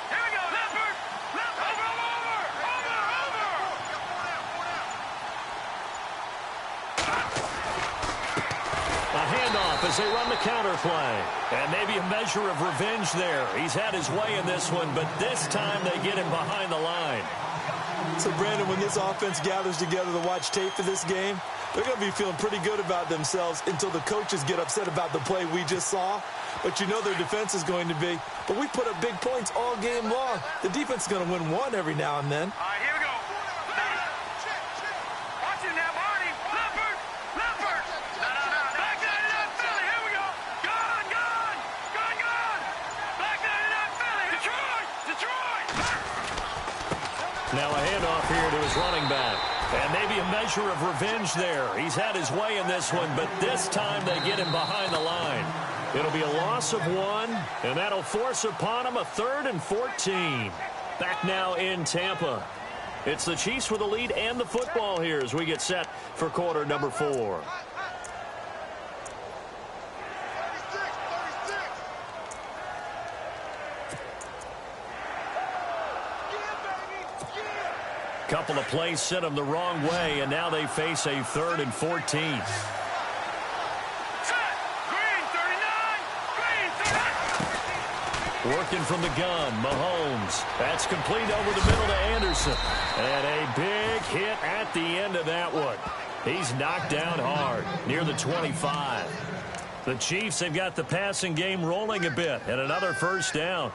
Here we go, Leopard! A handoff as they run the counter play. And maybe a measure of revenge there. He's had his way in this one, but this time they get him behind the line. So, Brandon, when this offense gathers together to watch tape for this game, they're going to be feeling pretty good about themselves until the coaches get upset about the play we just saw. But you know their defense is going to be. But we put up big points all game long. The defense is going to win one every now and then. All right, here we go. Watch it now, Barney. Leopard! Back 99 Philly. Here we go. Gone. Back 99 Philly. Detroit! Now a handoff here to his running back. And maybe a measure of revenge there. He's had his way in this one, but this time they get him behind the line. It'll be a loss of 1, and that'll force upon him a 3rd and 14. Back now in Tampa. It's the Chiefs with the lead and the football here as we get set for quarter number 4. Couple of plays sent them the wrong way, and now they face a 3rd and 14. Green 39. Working from the gun, Mahomes. That's complete over the middle to Anderson. And a big hit at the end of that one. He's knocked down hard near the 25. The Chiefs have got the passing game rolling a bit, and another first down.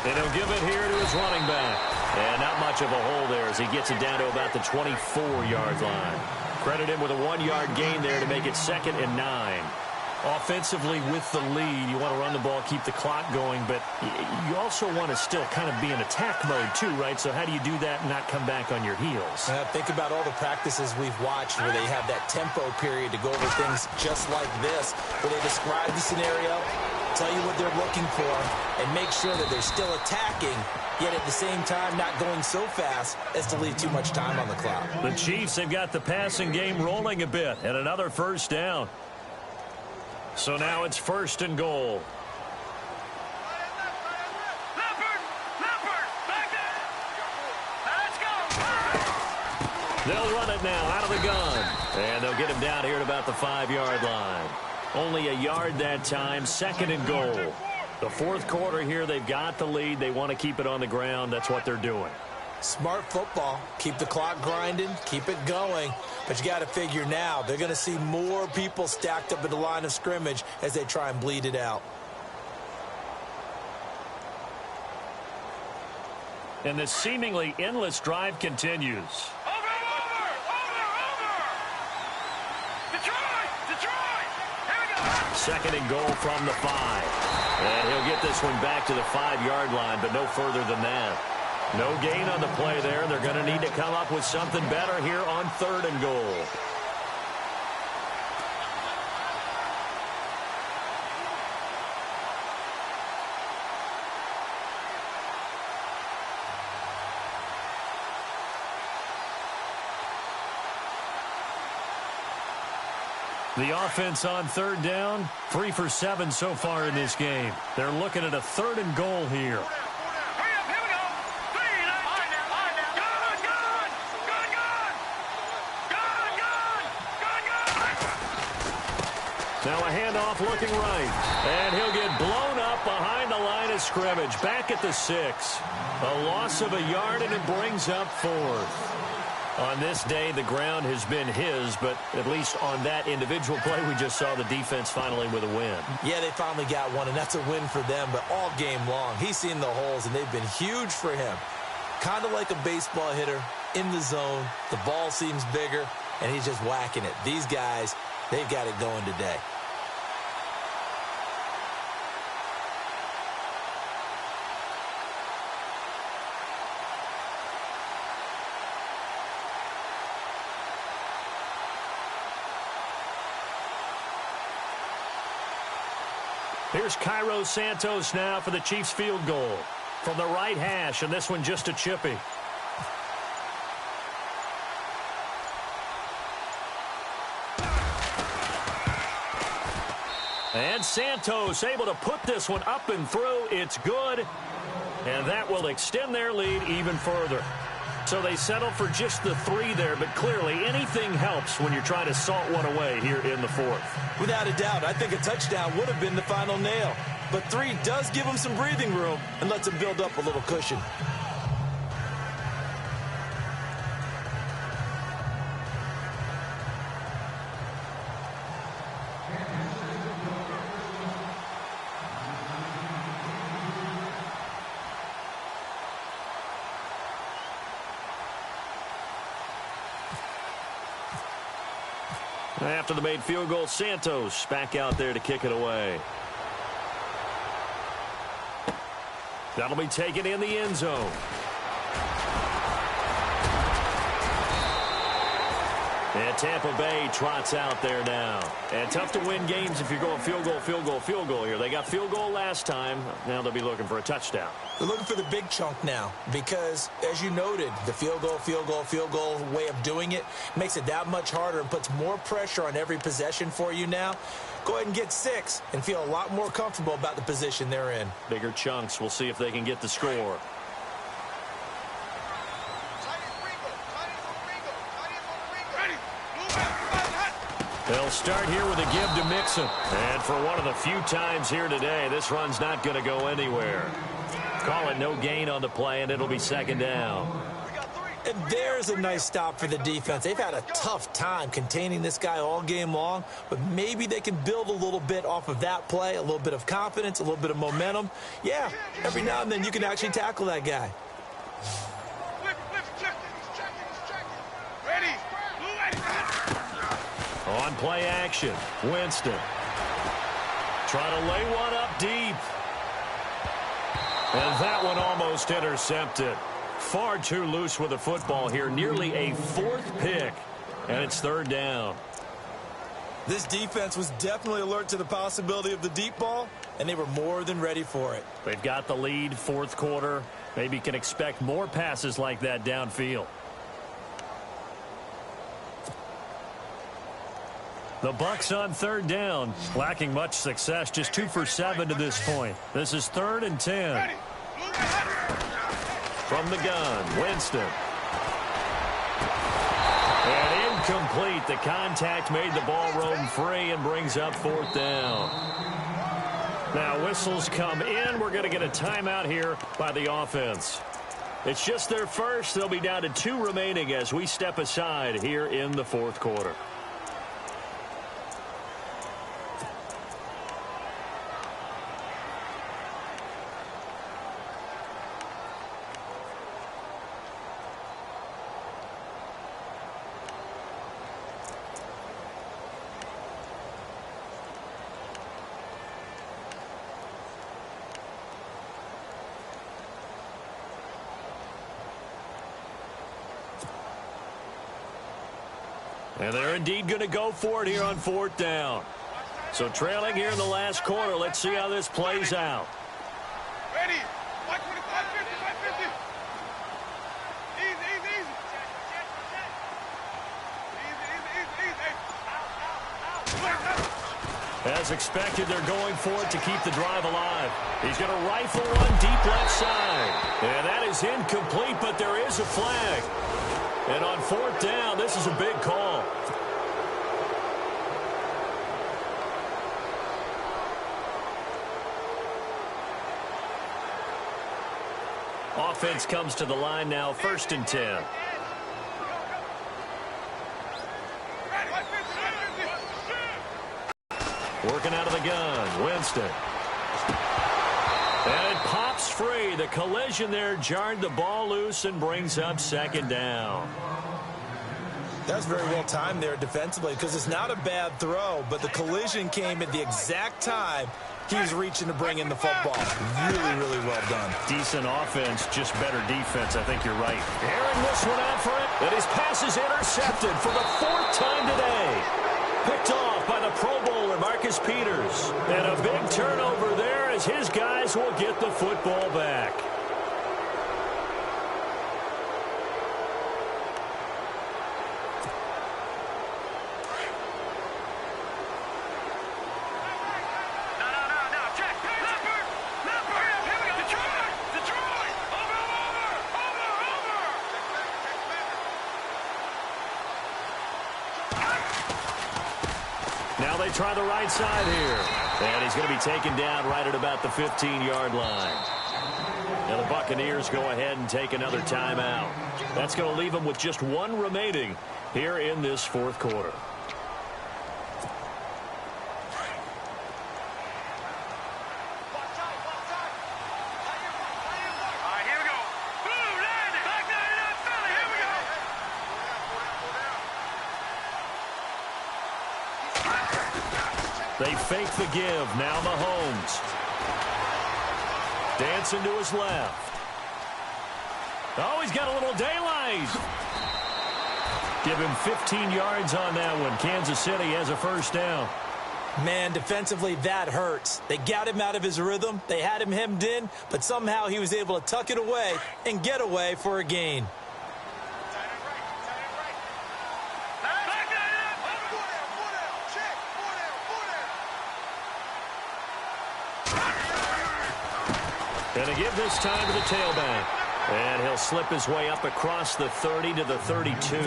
And he'll give it here to his running back. And not much of a hole there as he gets it down to about the 24-yard line. Credit him with a 1-yard gain there to make it 2nd and 9. Offensively with the lead, you want to run the ball, keep the clock going, but you also want to still kind of be in attack mode too, right? So how do you do that and not come back on your heels? Think about all the practices we've watched where they have that tempo period to go over things just like this, where they describe the scenario, tell you what they're looking for, and make sure that they're still attacking, yet at the same time not going so fast as to leave too much time on the clock. The Chiefs have got the passing game rolling a bit, and another first down. So now it's 1st and goal. Back there. Let's go. They'll run it now out of the gun. And they'll get him down here at about the 5-yard line. Only a yard that time, 2nd and goal. The 4th quarter here, they've got the lead. They want to keep it on the ground. That's what they're doing. Smart football. Keep the clock grinding. Keep it going. But you got to figure now, they're going to see more people stacked up at the line of scrimmage as they try and bleed it out. And this seemingly endless drive continues. Over. second and goal from the 5. And he'll get this one back to the 5-yard line, but no further than that. No gain on the play there. They're going to need to come up with something better here on 3rd and goal. The offense on 3rd down, 3 for 7 so far in this game. They're looking at a 3rd and goal here. Hurry up, here we go. 3, good. Now a handoff looking right. And he'll get blown up behind the line of scrimmage. Back at the 6. A loss of a yard, and it brings up 4th. On this day, the ground has been his, but at least on that individual play, we just saw the defense finally with a win. Yeah, they finally got one, and that's a win for them, but all game long, he's seen the holes, and they've been huge for him. Kind of like a baseball hitter in the zone. The ball seems bigger, and he's just whacking it. These guys, they've got it going today. Here's Cairo Santos now for the Chiefs field goal. From the right hash, and this one just a chippy. And Santos able to put this one up and through. It's good. And that will extend their lead even further. So they settle for just the 3 there, but clearly anything helps when you're trying to salt one away here in the 4th. Without a doubt, I think a touchdown would have been the final nail. But 3 does give them some breathing room and lets them build up a little cushion. After the made field goal, Santos back out there to kick it away. That'll be taken in the end zone. And Tampa Bay trots out there now. And tough to win games if you're going field goal here. They got field goal last time. Now they'll be looking for a touchdown. They're looking for the big chunk now because, as you noted, the field goal way of doing it makes it that much harder and puts more pressure on every possession for you now. Go ahead and get 6 and feel a lot more comfortable about the position they're in. Bigger chunks. We'll see if they can get the score. They'll start here with a give to Mixon. And for one of the few times here today, this run's not going to go anywhere. Call it no gain on the play, and it'll be 2nd down. And there's a nice stop for the defense. They've had a tough time containing this guy all game long, but maybe they can build a little bit off of that play, a little bit of confidence, a little bit of momentum. Yeah, every now and then you can actually tackle that guy. On play action, Winston. Trying to lay one up deep. And that one almost intercepted. Far too loose with the football here. Nearly a 4th pick. And it's 3rd down. This defense was definitely alert to the possibility of the deep ball, and they were more than ready for it. They've got the lead, 4th quarter. Maybe can expect more passes like that downfield. The Bucs on 3rd down, lacking much success, just 2 for 7 to this point. This is 3rd and 10. From the gun, Winston. And incomplete. The contact made the ball roam free and brings up 4th down. Now whistles come in. We're going to get a timeout here by the offense. It's just their first. They'll be down to 2 remaining as we step aside here in the 4th quarter. And they're indeed going to go for it here on 4th down. So trailing here in the last quarter. Let's see how this plays out. Ready. 525, 50, 550. Easy, easy, easy. As expected, they're going for it to keep the drive alive. He's going to rifle one deep left side. And that is incomplete, but there is a flag. And on 4th down, this is a big call. Offense comes to the line now, 1st and 10. Working out of the gun, Winston. And it pops free. The collision there jarred the ball loose and brings up 2nd down. That's very well timed there defensively because it's not a bad throw, but the collision came at the exact time he was reaching to bring in the football. Really, really well done. Decent offense, just better defense. I think you're right. Airing this one out for it. And his pass is intercepted for the 4th time today. Picked off by the Pro Bowler, Marcus Peters. And a big turnover there as his guys will get the football back. Now they try the right side here. And he's going to be taken down right at about the 15-yard line. Now the Buccaneers go ahead and take another timeout. That's going to leave them with just one remaining here in this 4th quarter. They fake the give. Now Mahomes. Dancing to his left. Oh, he's got a little daylight. Give him 15 yards on that one. Kansas City has a 1st down. Man, defensively, that hurts. They got him out of his rhythm. They had him hemmed in, but somehow he was able to tuck it away and get away for a gain. Going to give this time to the tailback. And he'll slip his way up across the 30 to the 32.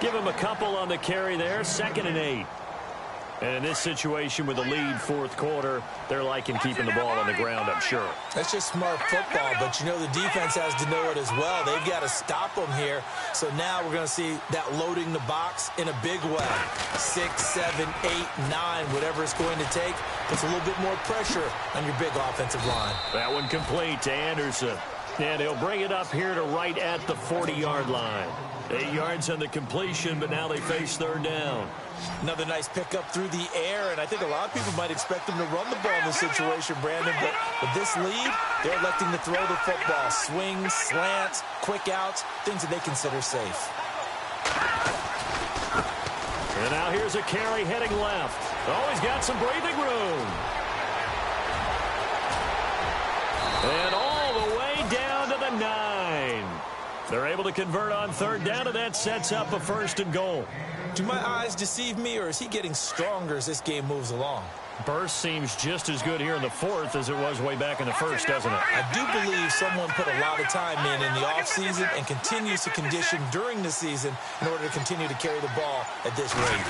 Give him a couple on the carry there. 2nd and 8. And in this situation with the lead 4th quarter, they're liking keeping the ball on the ground, I'm sure. That's just smart football, but you know the defense has to know it as well. They've got to stop them here. So now we're going to see that loading the box in a big way. 6, 7, 8, 9, whatever it's going to take. Puts a little bit more pressure on your big offensive line. That one complete to Anderson. And he'll bring it up here to right at the 40-yard line. 8 yards on the completion, but now they face 3rd down. Another nice pickup through the air, and I think a lot of people might expect them to run the ball in this situation, Brandon, but with this lead, they're electing to throw the football. Swings, slants, quick outs, things that they consider safe. And now here's a carry heading left. Oh, he's got some breathing room. And all the way down to the 9. They're able to convert on 3rd down, and that sets up a 1st and goal. Do my eyes deceive me, or is he getting stronger as this game moves along? Burst seems just as good here in the 4th as it was way back in the 1st, doesn't it? I do believe someone put a lot of time in the offseason and continues to condition during the season in order to continue to carry the ball at this rate.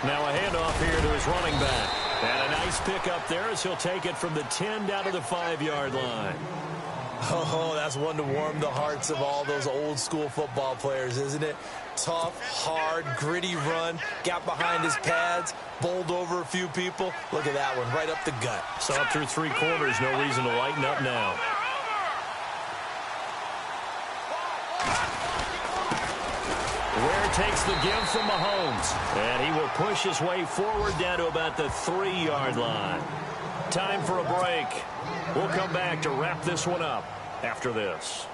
Now a handoff here to his running back. And a nice pickup there as he'll take it from the 10 down to the 5-yard line. Oh, that's one to warm the hearts of all those old-school football players, isn't it? Tough, hard, gritty run, got behind his pads, bowled over a few people. Look at that one, right up the gut. So up through 3 quarters, no reason to lighten up now. Ware takes the give from Mahomes, and he will push his way forward down to about the 3-yard line. Time for a break. We'll come back to wrap this one up after this.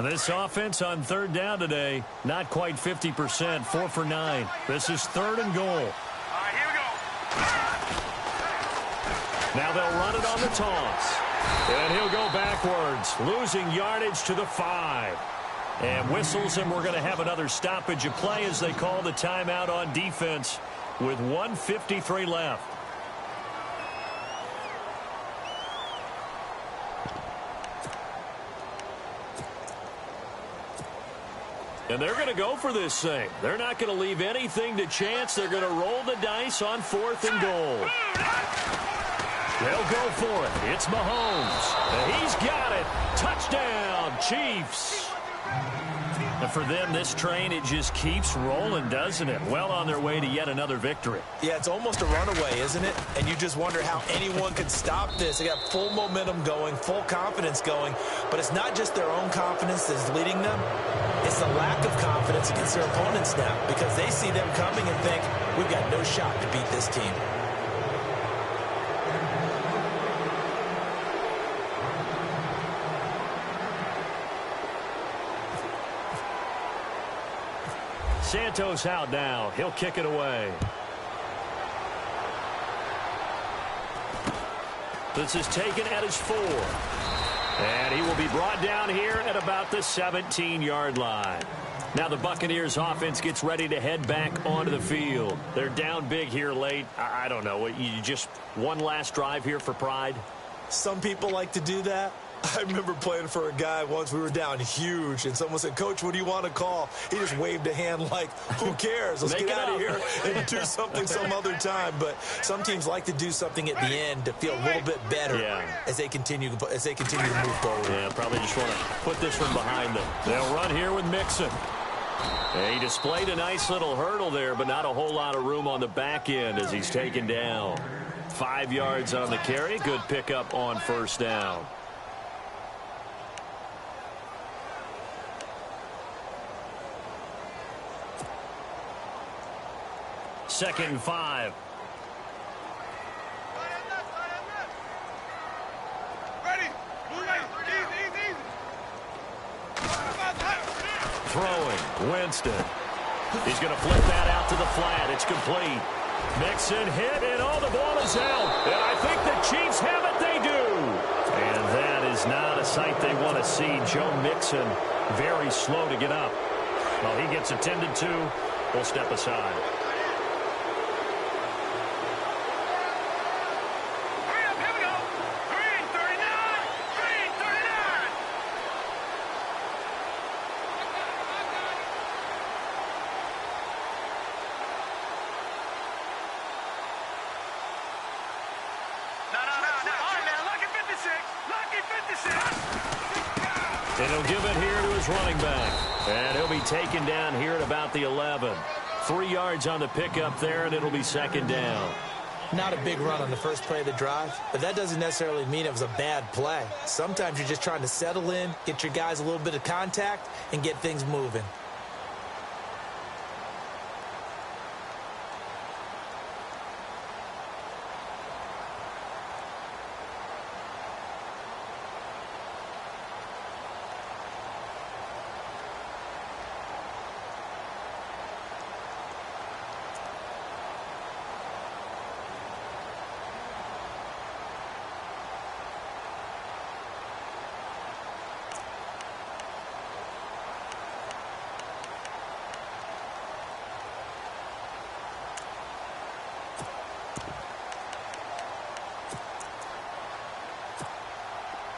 And this offense on third down today, not quite 50%, 4 for 9. This is 3rd and goal. All right, here we go. Now they'll run it on the toss. And he'll go backwards, losing yardage to the 5. And whistles, and we're going to have another stoppage of play as they call the timeout on defense with 1:53 left. And they're going to go for this thing. They're not going to leave anything to chance. They're going to roll the dice on 4th and goal. They'll go for it. It's Mahomes. And he's got it. Touchdown, Chiefs. And for them, this train, it just keeps rolling, doesn't it? Well on their way to yet another victory. Yeah, it's almost a runaway, isn't it? And you just wonder how anyone could stop this. They got full momentum going, full confidence going. But it's not just their own confidence that's leading them. It's the lack of confidence against their opponents now because they see them coming and think, we've got no shot to beat this team. Santos out now. He'll kick it away. This is taken at his 4. And he will be brought down here at about the 17-yard line. Now the Buccaneers offense gets ready to head back onto the field. They're down big here late. I don't know. You just one last drive here for pride? Some people like to do that. I remember playing for a guy once. We were down huge, and someone said, Coach, what do you want to call? He just waved a hand like, who cares? Let's get out of here and do something some other time. But some teams like to do something at the end to feel a little bit better as they continue to move forward. Yeah, probably just want to put this one behind them. They'll run here with Mixon. And he displayed a nice little hurdle there, but not a whole lot of room on the back end as he's taken down. 5 yards on the carry. Good pickup on 1st down. Second and 5. Ready. Easy. Throwing. Winston. He's going to flip that out to the flat. It's complete. Mixon hit, and the ball is out. And I think the Chiefs have it. They do. And that is not a sight they want to see. Joe Mixon very slow to get up. Well, he gets attended to. We'll step aside. And he'll give it here to his running back. And he'll be taken down here at about the 11. 3 yards on the pickup there, and it'll be 2nd down. Not a big run on the first play of the drive, but that doesn't necessarily mean it was a bad play. Sometimes you're just trying to settle in, get your guys a little bit of contact, and get things moving.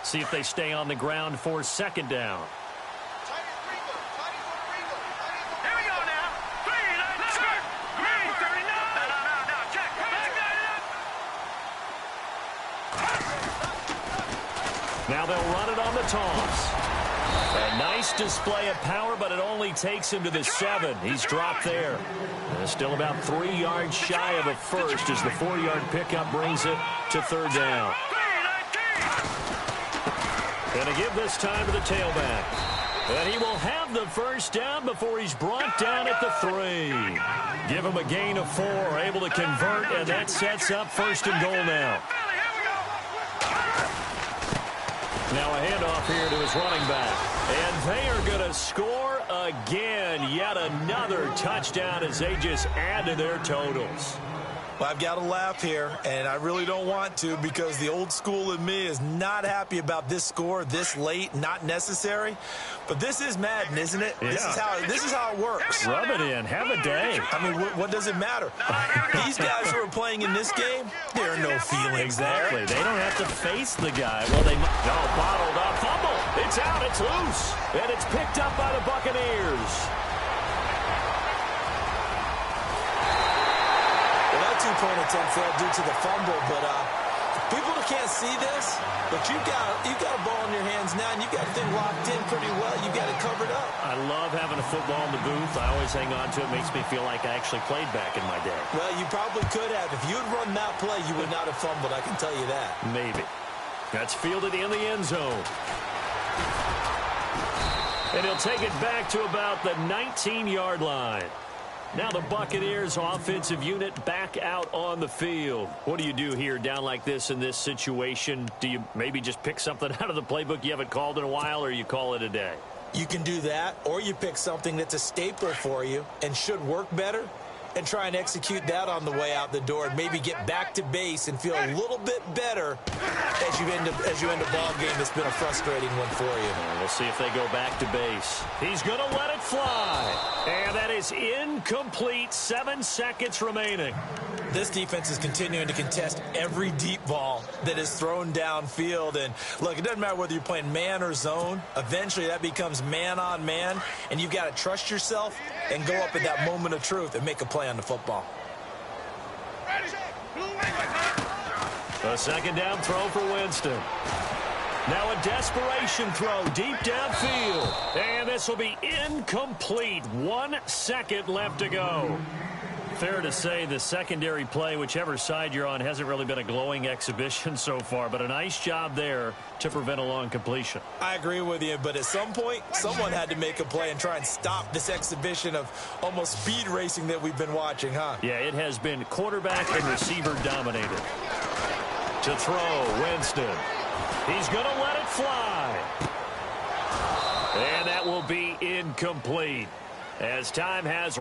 See if they stay on the ground for 2nd down. Here we go now. 3, let's go. Green, 39. No. Check. Now they'll run it on the toss. A nice display of power, but it only takes him to the 7. He's dropped there. Still about 3 yards shy of a first as the 4-yard pickup brings it to 3rd down. Going to give this time to the tailback. And he will have the 1st down before he's brought down at the 3. Give him a gain of 4, able to convert, and that sets up 1st and goal now. Now a handoff here to his running back. And they are going to score again. Yet another touchdown as they just add to their totals. Well, I've got to laugh here, and I really don't want to because the old school in me is not happy about this score this late, not necessary. But this is Madden, isn't it? Yeah. This is how it works. Rub it in. Have a day. I mean, what does it matter? These guys who are playing in this game, there are no feelings Exactly. there. They don't have to face the guy. Well, they no, bottled up. Fumble. It's out. It's loose. And it's picked up by the Buccaneers. That two-point attempt failed due to the fumble, but people can't see this, but you got a ball in your hands now, and you got the thing locked in pretty well. You got it covered up. I love having a football in the booth. I always hang on to it. Makes me feel like I actually played back in my day. Well, you probably could have. If you had run that play, you would not have fumbled. I can tell you that. Maybe. That's fielded in the end zone. And he'll take it back to about the 19-yard line. Now the Buccaneers offensive unit back out on the field. What do you do here down like this in this situation? Do you maybe just pick something out of the playbook you haven't called in a while, or you call it a day? You can do that, or you pick something that's a staple for you and should work better and try and execute that on the way out the door and maybe get back to base and feel a little bit better as you end a ball game that's been a frustrating one for you. We'll see if they go back to base. He's going to let it fly. And that is incomplete. 7 seconds remaining. This defense is continuing to contest every deep ball that is thrown downfield. And, look, it doesn't matter whether you're playing man or zone. Eventually that becomes man on man, and you've got to trust yourself and go up at that moment of truth and make a play on the football. A second down throw for Winston. Now a desperation throw deep downfield. And this will be incomplete. 1 second left to go. Fair to say the secondary play, whichever side you're on, hasn't really been a glowing exhibition so far, but a nice job there to prevent a long completion. I agree with you, but at some point, someone had to make a play and try and stop this exhibition of almost speed racing that we've been watching, huh? Yeah, it has been quarterback and receiver dominated. To throw, Winston. He's going to let it fly. And that will be incomplete as time has